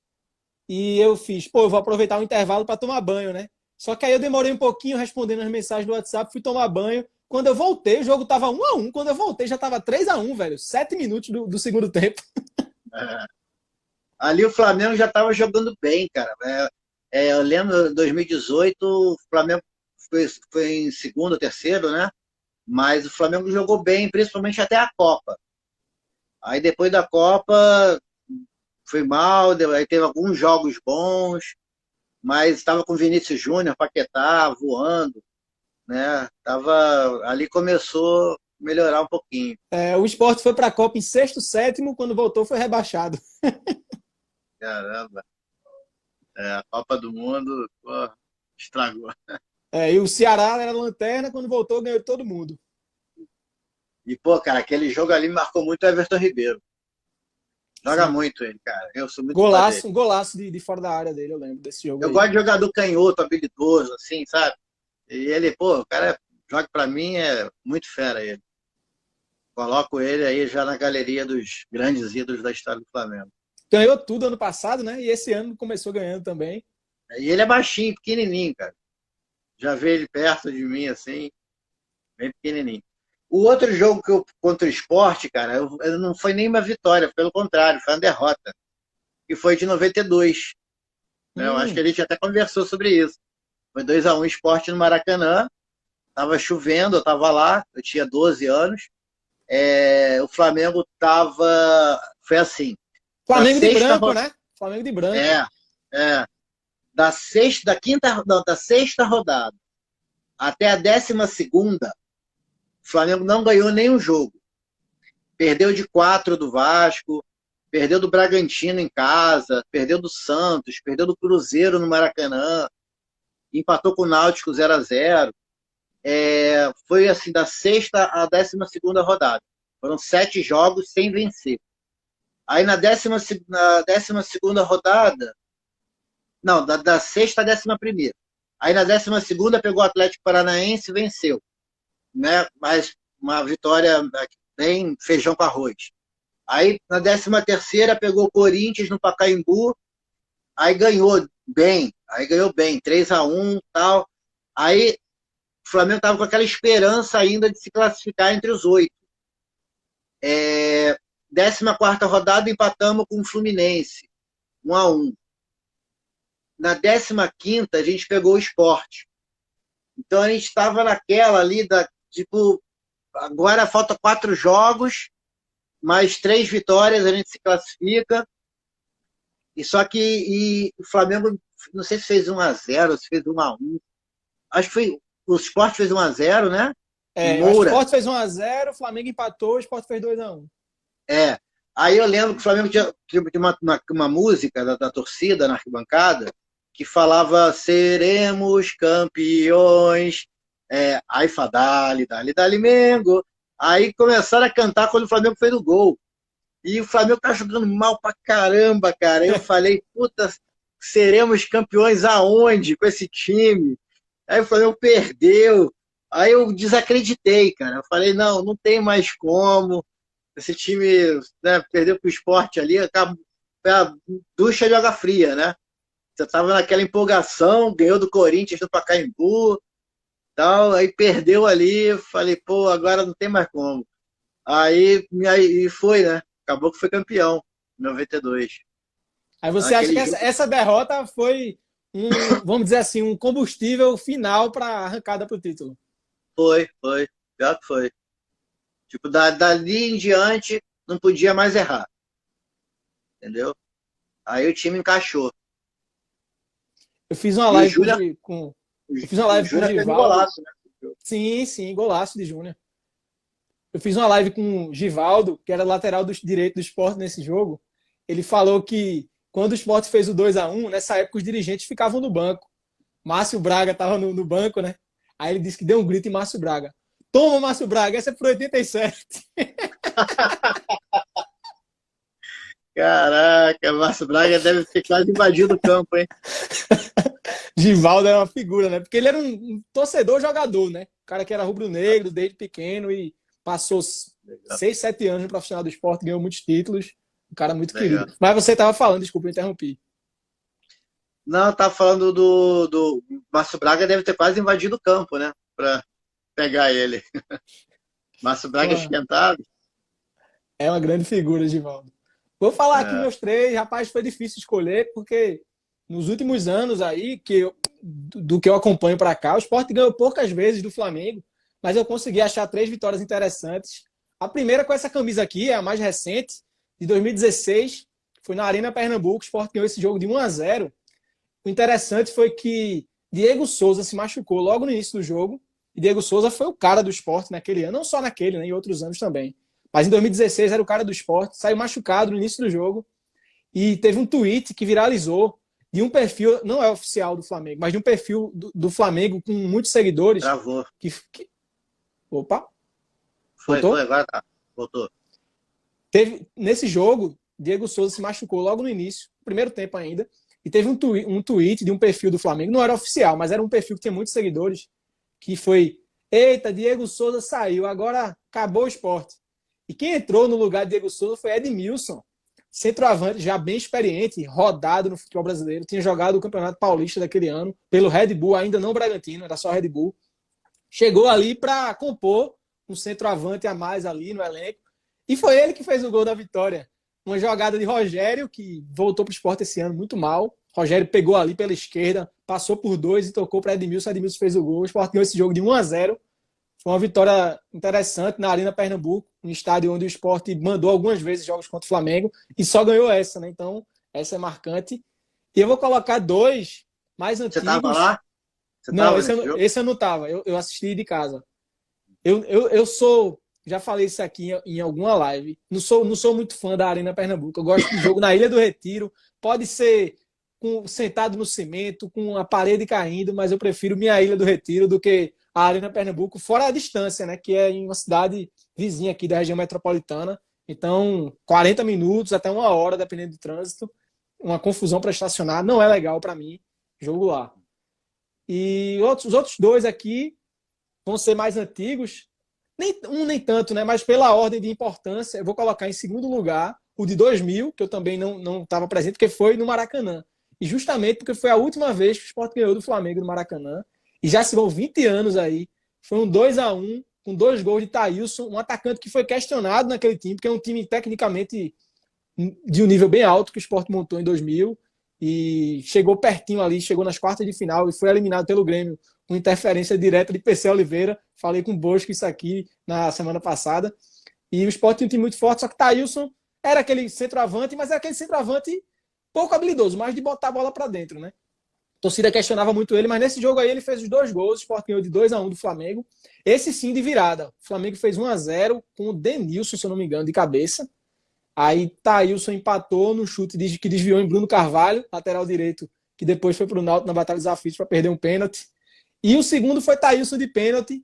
e eu fiz, pô, eu vou aproveitar o intervalo para tomar banho, né? Só que aí eu demorei um pouquinho respondendo as mensagens do WhatsApp, fui tomar banho. Quando eu voltei, o jogo tava 1-1. Quando eu voltei, já tava 3-1, velho. 7 minutos do segundo tempo. É. Ali o Flamengo já estava jogando bem, cara. Eu lembro, em 2018, o Flamengo foi em segundo, terceiro, né? Mas o Flamengo jogou bem, principalmente até a Copa. Aí depois da Copa foi mal, aí teve alguns jogos bons, mas estava com Vinícius Júnior, Paquetá, voando, né? Ali começou a melhorar um pouquinho. O Sport foi para a Copa em sexto, sétimo, quando voltou foi rebaixado. Caramba. A Copa do Mundo, pô, estragou. E o Ceará era lanterna, quando voltou ganhou de todo mundo. E, pô, cara, aquele jogo ali me marcou muito o Everton Ribeiro. Joga Sim. muito ele, cara. Eu sou muito fã dele. Golaço de fora da área dele, eu lembro desse jogo Eu aí. gosto de jogador canhoto, habilidoso, assim, sabe? E ele, pô, o cara joga pra mim, é muito fera ele. Coloco ele aí já na galeria dos grandes ídolos da história do Flamengo. Ganhou tudo ano passado, né? E esse ano começou ganhando também. E ele é baixinho, pequenininho, cara. Já vi ele perto de mim, assim, bem pequenininho. O outro jogo contra o Sport, cara, não foi nem uma vitória, pelo contrário, foi uma derrota. Que foi de 92. Né? Eu acho que a gente até conversou sobre isso. Foi 2-1 Sport no Maracanã. Tava chovendo, eu tava lá, eu tinha 12 anos. O Flamengo tava. Foi assim. Flamengo de branco, né? Flamengo de branco. Da sexta rodada até a 12ª, o Flamengo não ganhou nenhum jogo. Perdeu de 4 do Vasco, perdeu do Bragantino em casa, perdeu do Santos, perdeu do Cruzeiro no Maracanã, empatou com o Náutico 0-0. Foi assim, da sexta à 12ª rodada. Foram 7 jogos sem vencer. Aí na 12ª rodada, não, da sexta à 11ª. Aí na 12ª pegou o Atlético Paranaense e venceu. Né? Mas uma vitória bem feijão com arroz. Aí na 13ª pegou o Corinthians no Pacaembu, aí ganhou bem, 3-1 tal. Aí o Flamengo estava com aquela esperança ainda de se classificar entre os 8. 14ª rodada, empatamos com o Fluminense, 1-1. Na 15ª, a gente pegou o Sport. Então a gente estava naquela ali, tipo, agora falta 4 jogos, mais 3 vitórias, a gente se classifica. E só que o Flamengo, não sei se fez 1-0, se fez 1-1. Acho que foi, o Sport fez 1-0, né? O Sport fez 1-0, o Flamengo empatou, o Sport fez 2-1. Aí eu lembro que o Flamengo tinha uma música da torcida na arquibancada que falava seremos campeões, aí Fadali, Dali Mengo. Aí começaram a cantar quando o Flamengo fez o gol. E o Flamengo tá jogando mal pra caramba, cara. Aí eu falei, puta, seremos campeões aonde com esse time? Aí o Flamengo perdeu. Aí eu desacreditei, cara. Eu falei, não tem mais como. Esse time, né, perdeu pro Sport ali, foi a ducha de água fria, né? Você tava naquela empolgação, ganhou do Corinthians no Pacaembu, tal, aí perdeu ali, falei, pô, agora não tem mais como. Aí foi, né? Acabou que foi campeão, em 92. Aí você acha que essa derrota foi, vamos dizer assim, um combustível final para a arrancada pro título? Foi. Pior que foi. Tipo, dali em diante, não podia mais errar. Entendeu? Aí o time encaixou. Eu fiz uma live com o Givaldo. Golaço, né? Sim, golaço de Júnior. Eu fiz uma live com o Givaldo, que era lateral direito do Sport nesse jogo. Ele falou que quando o Sport fez o 2-1, nessa época os dirigentes ficavam no banco. Márcio Braga estava no banco, né? Aí ele disse que deu um grito em Márcio Braga. Toma, Márcio Braga, essa é pro 87. Caraca, Márcio Braga deve ter quase invadido o campo, hein? Givaldo era uma figura, né? Porque ele era um torcedor jogador, né? O cara que era rubro-negro desde pequeno e passou 6, 7 anos no profissional do esporte, ganhou muitos títulos. Um cara muito querido. Mas você estava falando, desculpa, eu interrompi. Não, eu tava falando do Márcio Braga, deve ter quase invadido o campo, né? Pra pegar ele. Márcio Braga esquentado. É uma grande figura, Givaldo. Vou falar aqui meus 3. Rapaz, foi difícil escolher, porque nos últimos anos aí, do que eu acompanho para cá, o Sport ganhou poucas vezes do Flamengo, mas eu consegui achar 3 vitórias interessantes. A primeira com essa camisa aqui, é a mais recente, de 2016, foi na Arena Pernambuco, o Sport ganhou esse jogo de 1-0. O interessante foi que Diego Souza se machucou logo no início do jogo, e Diego Souza foi o cara do Sport naquele ano, não só naquele, né, em outros anos também. Mas em 2016 era o cara do Sport, saiu machucado no início do jogo, e teve um tweet que viralizou de um perfil, não é oficial do Flamengo, mas de um perfil do Flamengo com muitos seguidores. Travou. Opa! Foi, agora tá. Voltou. Nesse jogo, Diego Souza se machucou logo no início, primeiro tempo ainda, e teve um tweet de um perfil do Flamengo, não era oficial, mas era um perfil que tinha muitos seguidores, que foi: eita, Diego Souza saiu, agora acabou o Sport. E quem entrou no lugar de Diego Souza foi Edmilson, centroavante já bem experiente, rodado no futebol brasileiro, tinha jogado o Campeonato Paulista daquele ano, pelo Red Bull, ainda não Bragantino, era só Red Bull. Chegou ali para compor um centroavante a mais ali no elenco, e foi ele que fez o gol da vitória. Uma jogada de Rogério, que voltou para o Sport esse ano muito mal. Rogério pegou ali pela esquerda, passou por 2 e tocou para Edmilson. Edmilson fez o gol. O Sport ganhou esse jogo de 1-0. Foi uma vitória interessante na Arena Pernambuco, um estádio onde o Sport mandou algumas vezes jogos contra o Flamengo e só ganhou essa, né? Então, essa é marcante. E eu vou colocar 2 mais antigos. Você estava lá? Não, esse eu não estava. Eu assisti de casa. Eu sou... Já falei isso aqui em alguma live. Não sou muito fã da Arena Pernambuco. Eu gosto de jogo na Ilha do Retiro. Pode ser sentado no cimento, com a parede caindo, mas eu prefiro minha Ilha do Retiro do que a Arena Pernambuco, fora a distância, né? Que é em uma cidade vizinha aqui da região metropolitana. Então, 40 minutos até 1 hora, dependendo do trânsito. Uma confusão para estacionar. Não é legal para mim. Jogo lá. E os outros 2 aqui vão ser mais antigos. Nem tanto, né? Mas pela ordem de importância, eu vou colocar em segundo lugar o de 2000, que eu também não estava presente, porque foi no Maracanã. E justamente porque foi a última vez que o Sport ganhou do Flamengo no Maracanã. E já se vão 20 anos aí. Foi um 2-1 com 2 gols de Thailson, um atacante que foi questionado naquele time, porque é um time tecnicamente de um nível bem alto que o Sport montou em 2000 e chegou pertinho ali, chegou nas quartas de final e foi eliminado pelo Grêmio com interferência direta de PC Oliveira. Falei com o Bosco isso aqui na semana passada. E o Sport tinha um time muito forte, só que Thailson era aquele centroavante, mas era aquele centroavante pouco habilidoso, mais de botar a bola para dentro, né? A torcida questionava muito ele, mas nesse jogo aí ele fez os 2 gols, o Sport ganhou de 2-1 do Flamengo. Esse sim de virada. O Flamengo fez 1-0 com o Denilson, se eu não me engano, de cabeça. Aí Thailson empatou no chute que desviou em Bruno Carvalho, lateral direito, que depois foi para o Náutico na Batalha dos Aflitos para perder um pênalti. E o segundo foi Thailson de pênalti.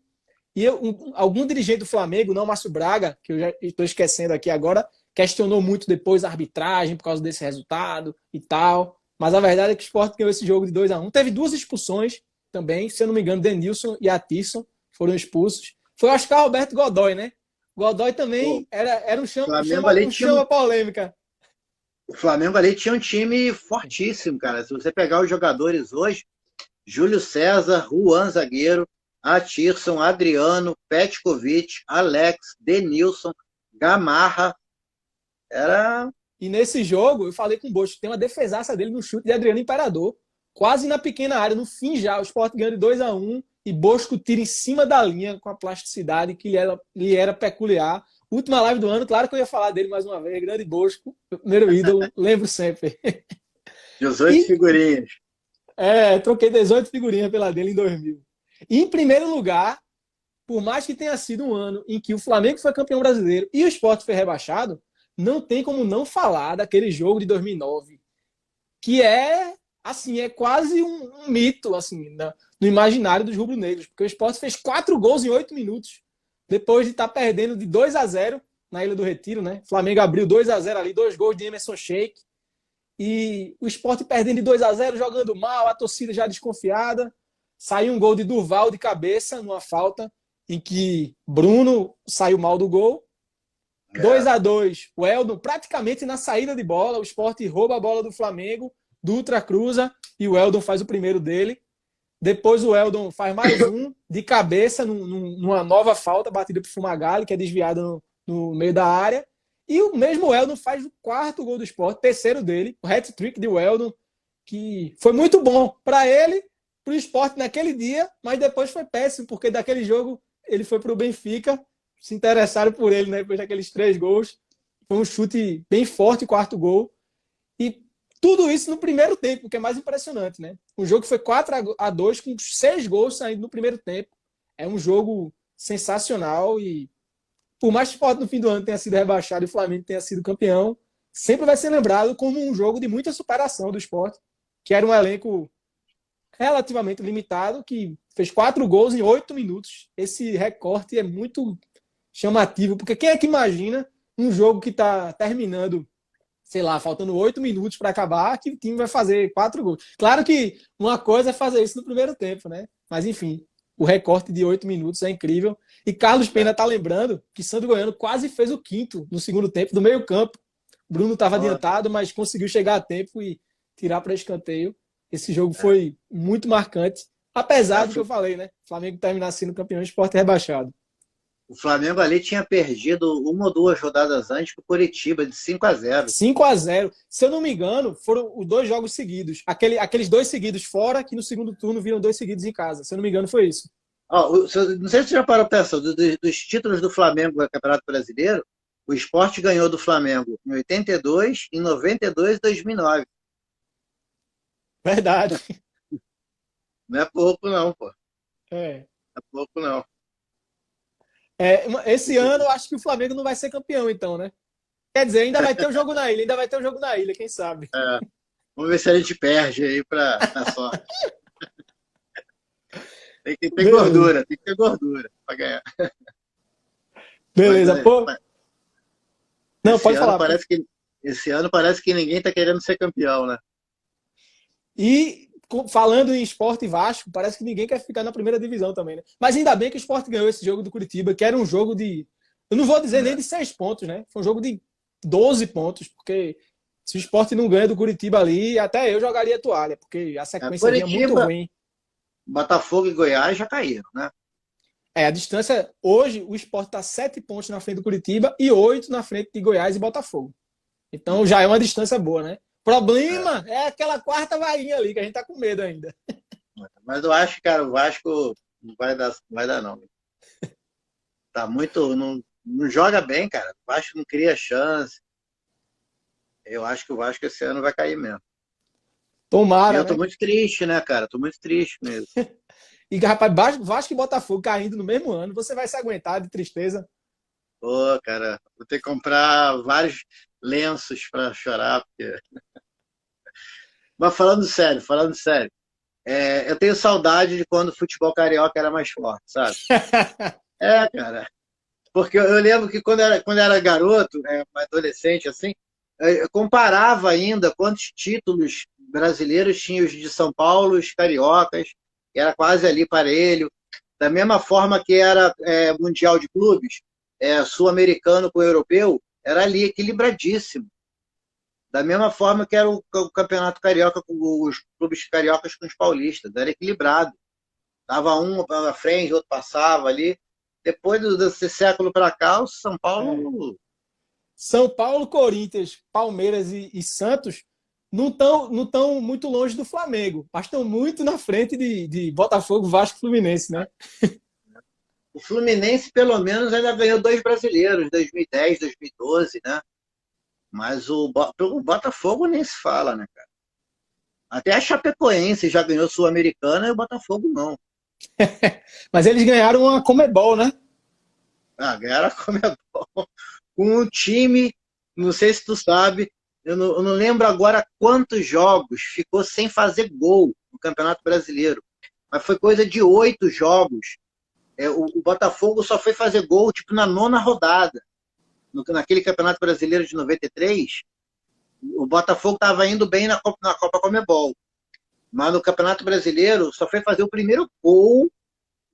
E algum dirigente do Flamengo, não Márcio Braga, que eu já estou esquecendo aqui agora, questionou muito depois a arbitragem por causa desse resultado e tal. Mas a verdade é que o Sport ganhou esse jogo de 2-1. Teve 2 expulsões também, se eu não me engano, Denilson e Atisson foram expulsos. Foi o Oscar Roberto Godoy, né? Godoy também era um chama polêmica. O Flamengo ali tinha um time fortíssimo, cara. Se você pegar os jogadores hoje, Júlio César, Juan zagueiro, Atirson, Adriano, Petkovic, Alex, Denilson, Gamarra. E nesse jogo, eu falei com o Bosco, tem uma defesaça dele no chute de Adriano Imperador, quase na pequena área, no fim já, o Sport ganha de 2-1 e Bosco tira em cima da linha com a plasticidade que lhe era peculiar. Última live do ano, claro que eu ia falar dele mais uma vez, grande Bosco, meu primeiro ídolo, lembro sempre. 18 figurinhas. Troquei 18 figurinhas pela dele em 2000. E em primeiro lugar, por mais que tenha sido um ano em que o Flamengo foi campeão brasileiro e o Sport foi rebaixado, não tem como não falar daquele jogo de 2009, que é quase um mito assim, no imaginário dos rubro-negros, porque o Sport fez 4 gols em 8 minutos, depois de estar perdendo de 2-0 na Ilha do Retiro, né? O Flamengo abriu 2-0 ali, 2 gols de Emerson Sheik, e o Sport perdendo de 2-0, jogando mal, a torcida já desconfiada. Saiu um gol de Durval de cabeça, numa falta, em que Bruno saiu mal do gol. 2-2, o Eldon praticamente na saída de bola, o Sport rouba a bola do Flamengo, Dutra cruza e o Eldon faz o primeiro dele. Depois o Eldon faz mais um de cabeça numa nova falta batida por Fumagalli, que é desviada no meio da área. E o mesmo Eldon faz o 4º gol do Sport, terceiro dele, o hat-trick de Eldon, que foi muito bom para ele, para o Sport naquele dia, mas depois foi péssimo, porque daquele jogo ele foi para o Benfica, se interessaram por ele, né, depois daqueles 3 gols. Foi um chute bem forte, o 4º gol. E tudo isso no primeiro tempo, que é mais impressionante, né? Um jogo que foi 4-2, com 6 gols saindo no primeiro tempo. É um jogo sensacional e por mais que o Sport no fim do ano tenha sido rebaixado e o Flamengo tenha sido campeão, sempre vai ser lembrado como um jogo de muita superação do Sport, que era um elenco relativamente limitado, que fez 4 gols em 8 minutos. Esse recorte é muito chamativo, porque quem é que imagina um jogo que está terminando, sei lá, faltando 8 minutos para acabar, que o time vai fazer 4 gols. Claro que uma coisa é fazer isso no primeiro tempo, né? Mas enfim, o recorte de 8 minutos é incrível. E Carlos Pena está lembrando que Sandro Goiano quase fez o 5º no segundo tempo, do meio campo. Bruno estava adiantado, mas conseguiu chegar a tempo e tirar para escanteio. Esse jogo foi muito marcante, apesar do que eu falei, né? O Flamengo terminar sendo campeão e o Sport rebaixado. O Flamengo ali tinha perdido 1 ou 2 rodadas antes para o Coritiba, de 5-0. 5-0. Se eu não me engano, foram os 2 jogos seguidos. Aqueles 2 seguidos fora, que no segundo turno viram 2 seguidos em casa. Se eu não me engano, foi isso. Não sei se você já parou para pensar, dos títulos do Flamengo no Campeonato Brasileiro, o Sport ganhou do Flamengo em 82, em 92 e 2009. Verdade. Não é pouco não, pô. É. Não é pouco não. Esse ano, eu acho que o Flamengo não vai ser campeão, então, né? Quer dizer, ainda vai ter o jogo na ilha, quem sabe? Vamos ver se a gente perde aí para a sorte. Tem que ter gordura, tem que ter gordura para ganhar. Beleza, pô. Não, pode falar. Esse ano parece que ninguém está querendo ser campeão, né? E falando em Sport e Vasco, parece que ninguém quer ficar na primeira divisão também, né? Mas ainda bem que o Sport ganhou esse jogo do Curitiba, que era um jogo de... Eu não vou dizer nem de 6 pontos, né? Foi um jogo de 12 pontos, porque se o Sport não ganha do Curitiba ali, até eu jogaria a toalha, porque a sequência vinha muito ruim. Botafogo e Goiás já caíram, né? A distância, hoje, o Sport está 7 pontos na frente do Curitiba e 8 na frente de Goiás e Botafogo. Então já é uma distância boa, né? Problema é aquela quarta vaguinha ali, que a gente tá com medo ainda. Mas eu acho, cara, o Vasco não vai dar não. Tá muito. Não joga bem, cara. O Vasco não cria chance. Eu acho que o Vasco esse ano vai cair mesmo. E Tomara, eu tô né? muito triste, né, cara? Tô muito triste mesmo. E, rapaz, Vasco e Botafogo caindo no mesmo ano, você vai se aguentar de tristeza. Pô, cara, vou ter que comprar vários lenços pra chorar. Mas falando sério, eu tenho saudade de quando o futebol carioca era mais forte, sabe? Cara. Porque eu lembro que quando era garoto, adolescente, assim, eu comparava ainda quantos títulos brasileiros tinham os de São Paulo, os cariocas, que era quase ali parelho. Da mesma forma que era Mundial de Clubes, sul-americano com europeu, era ali equilibradíssimo. Da mesma forma que era o Campeonato Carioca com os clubes cariocas com os paulistas, era equilibrado. Tava um à frente, outro passava ali. Depois desse século para cá, o São É. Paulo. São Paulo, Corinthians, Palmeiras e Santos não tão muito longe do Flamengo, mas estão muito na frente de Botafogo, Vasco e Fluminense, né? O Fluminense, pelo menos, ainda ganhou dois brasileiros, 2010, 2012, né? Mas o Botafogo nem se fala, né, cara? Até a Chapecoense já ganhou Sul-Americana e o Botafogo não. Mas eles ganharam uma Comebol, né? Ganharam a Comebol com um time, não sei se tu sabe, eu não lembro agora quantos jogos ficou sem fazer gol no Campeonato Brasileiro. Mas foi coisa de 8 jogos. O Botafogo só foi fazer gol tipo na 9ª rodada. Naquele Campeonato Brasileiro de 93, o Botafogo estava indo bem na Copa Comebol. Mas no Campeonato Brasileiro só foi fazer o primeiro gol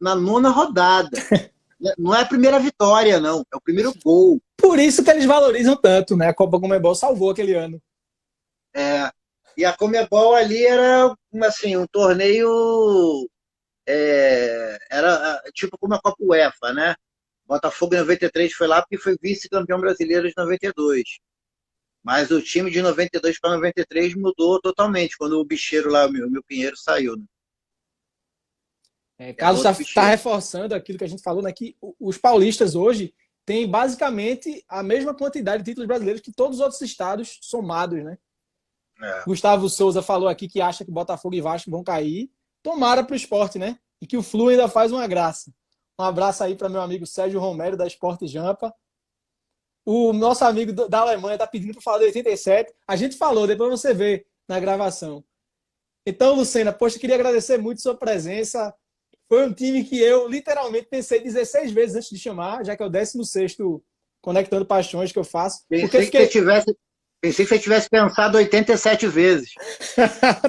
na 9ª rodada. Não é a primeira vitória, não. É o primeiro gol. Por isso que eles valorizam tanto, né? A Copa Comebol salvou aquele ano. E a Comebol ali era assim, um torneio. Era tipo como a Copa UEFA, né? Botafogo em 93 foi lá porque foi vice-campeão brasileiro de 92. Mas o time de 92 para 93 mudou totalmente quando o bicheiro lá, o meu Pinheiro, saiu. Né? Carlos Outro está bicheiro. reforçando aquilo que a gente falou, né? Que os paulistas hoje têm basicamente a mesma quantidade de títulos brasileiros que todos os outros estados somados, né? Gustavo Souza falou aqui que acha que Botafogo e Vasco vão cair. Tomara para o esporte, né? E que o Flu ainda faz uma graça. Um abraço aí para meu amigo Sérgio Romero, da Sport Jampa. O nosso amigo da Alemanha está pedindo para falar do 87. A gente falou, depois você vê na gravação. Então, Lucena, poxa, queria agradecer muito a sua presença. Foi um time que eu literalmente pensei 16 vezes antes de chamar, já que é o 16º Conectando Paixões que eu faço. Pensei que você tivesse pensado 87 vezes.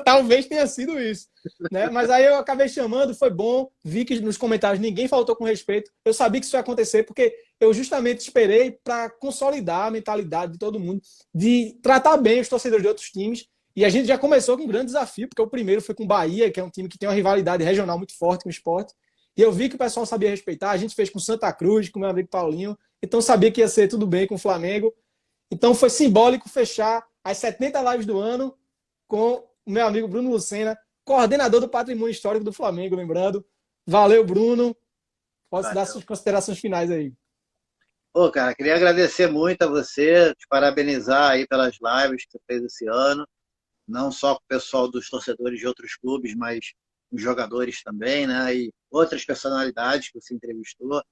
Talvez tenha sido isso. Né? Mas aí eu acabei chamando, foi bom. Vi que nos comentários ninguém faltou com respeito. Eu sabia que isso ia acontecer, porque eu justamente esperei para consolidar a mentalidade de todo mundo, de tratar bem os torcedores de outros times. E a gente já começou com um grande desafio, porque o primeiro foi com o Bahia, que é um time que tem uma rivalidade regional muito forte com o Sport. E eu vi que o pessoal sabia respeitar. A gente fez com Santa Cruz, com o meu amigo Paulinho. Então sabia que ia ser tudo bem com o Flamengo. Então foi simbólico fechar as 70 lives do ano com o meu amigo Bruno Lucena, coordenador do Patrimônio Histórico do Flamengo, lembrando. Valeu, Bruno. Posso dar suas considerações finais aí. Pô, cara, queria agradecer muito a você, te parabenizar aí pelas lives que você fez esse ano. Não só com o pessoal dos torcedores de outros clubes, mas os jogadores também, né? E outras personalidades que você entrevistou.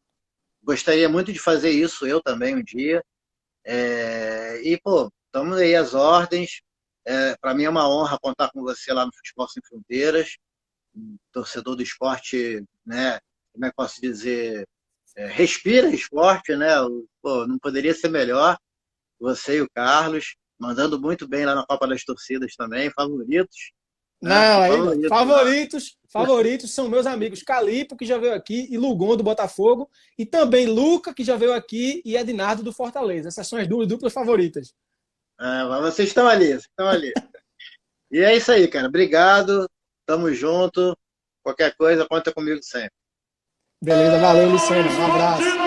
Gostaria muito de fazer isso eu também um dia. E, pô, estamos aí às ordens. Para mim é uma honra contar com você lá no Futebol Sem Fronteiras. Um torcedor do esporte, né? Como é que posso dizer? Respira esporte, né? Pô, não poderia ser melhor. Você e o Carlos, mandando muito bem lá na Copa das Torcidas também, favoritos. Não, aí, Favoritos, favoritos são meus amigos Calipo, que já veio aqui, e Lugon, do Botafogo, e também Luca, que já veio aqui, e Ednardo, do Fortaleza. Essas são as duplas favoritas. Mas vocês estão ali. E é isso aí, cara. Obrigado. Tamo junto. Qualquer coisa, conta comigo sempre. Beleza, valeu, Lucena. Um abraço.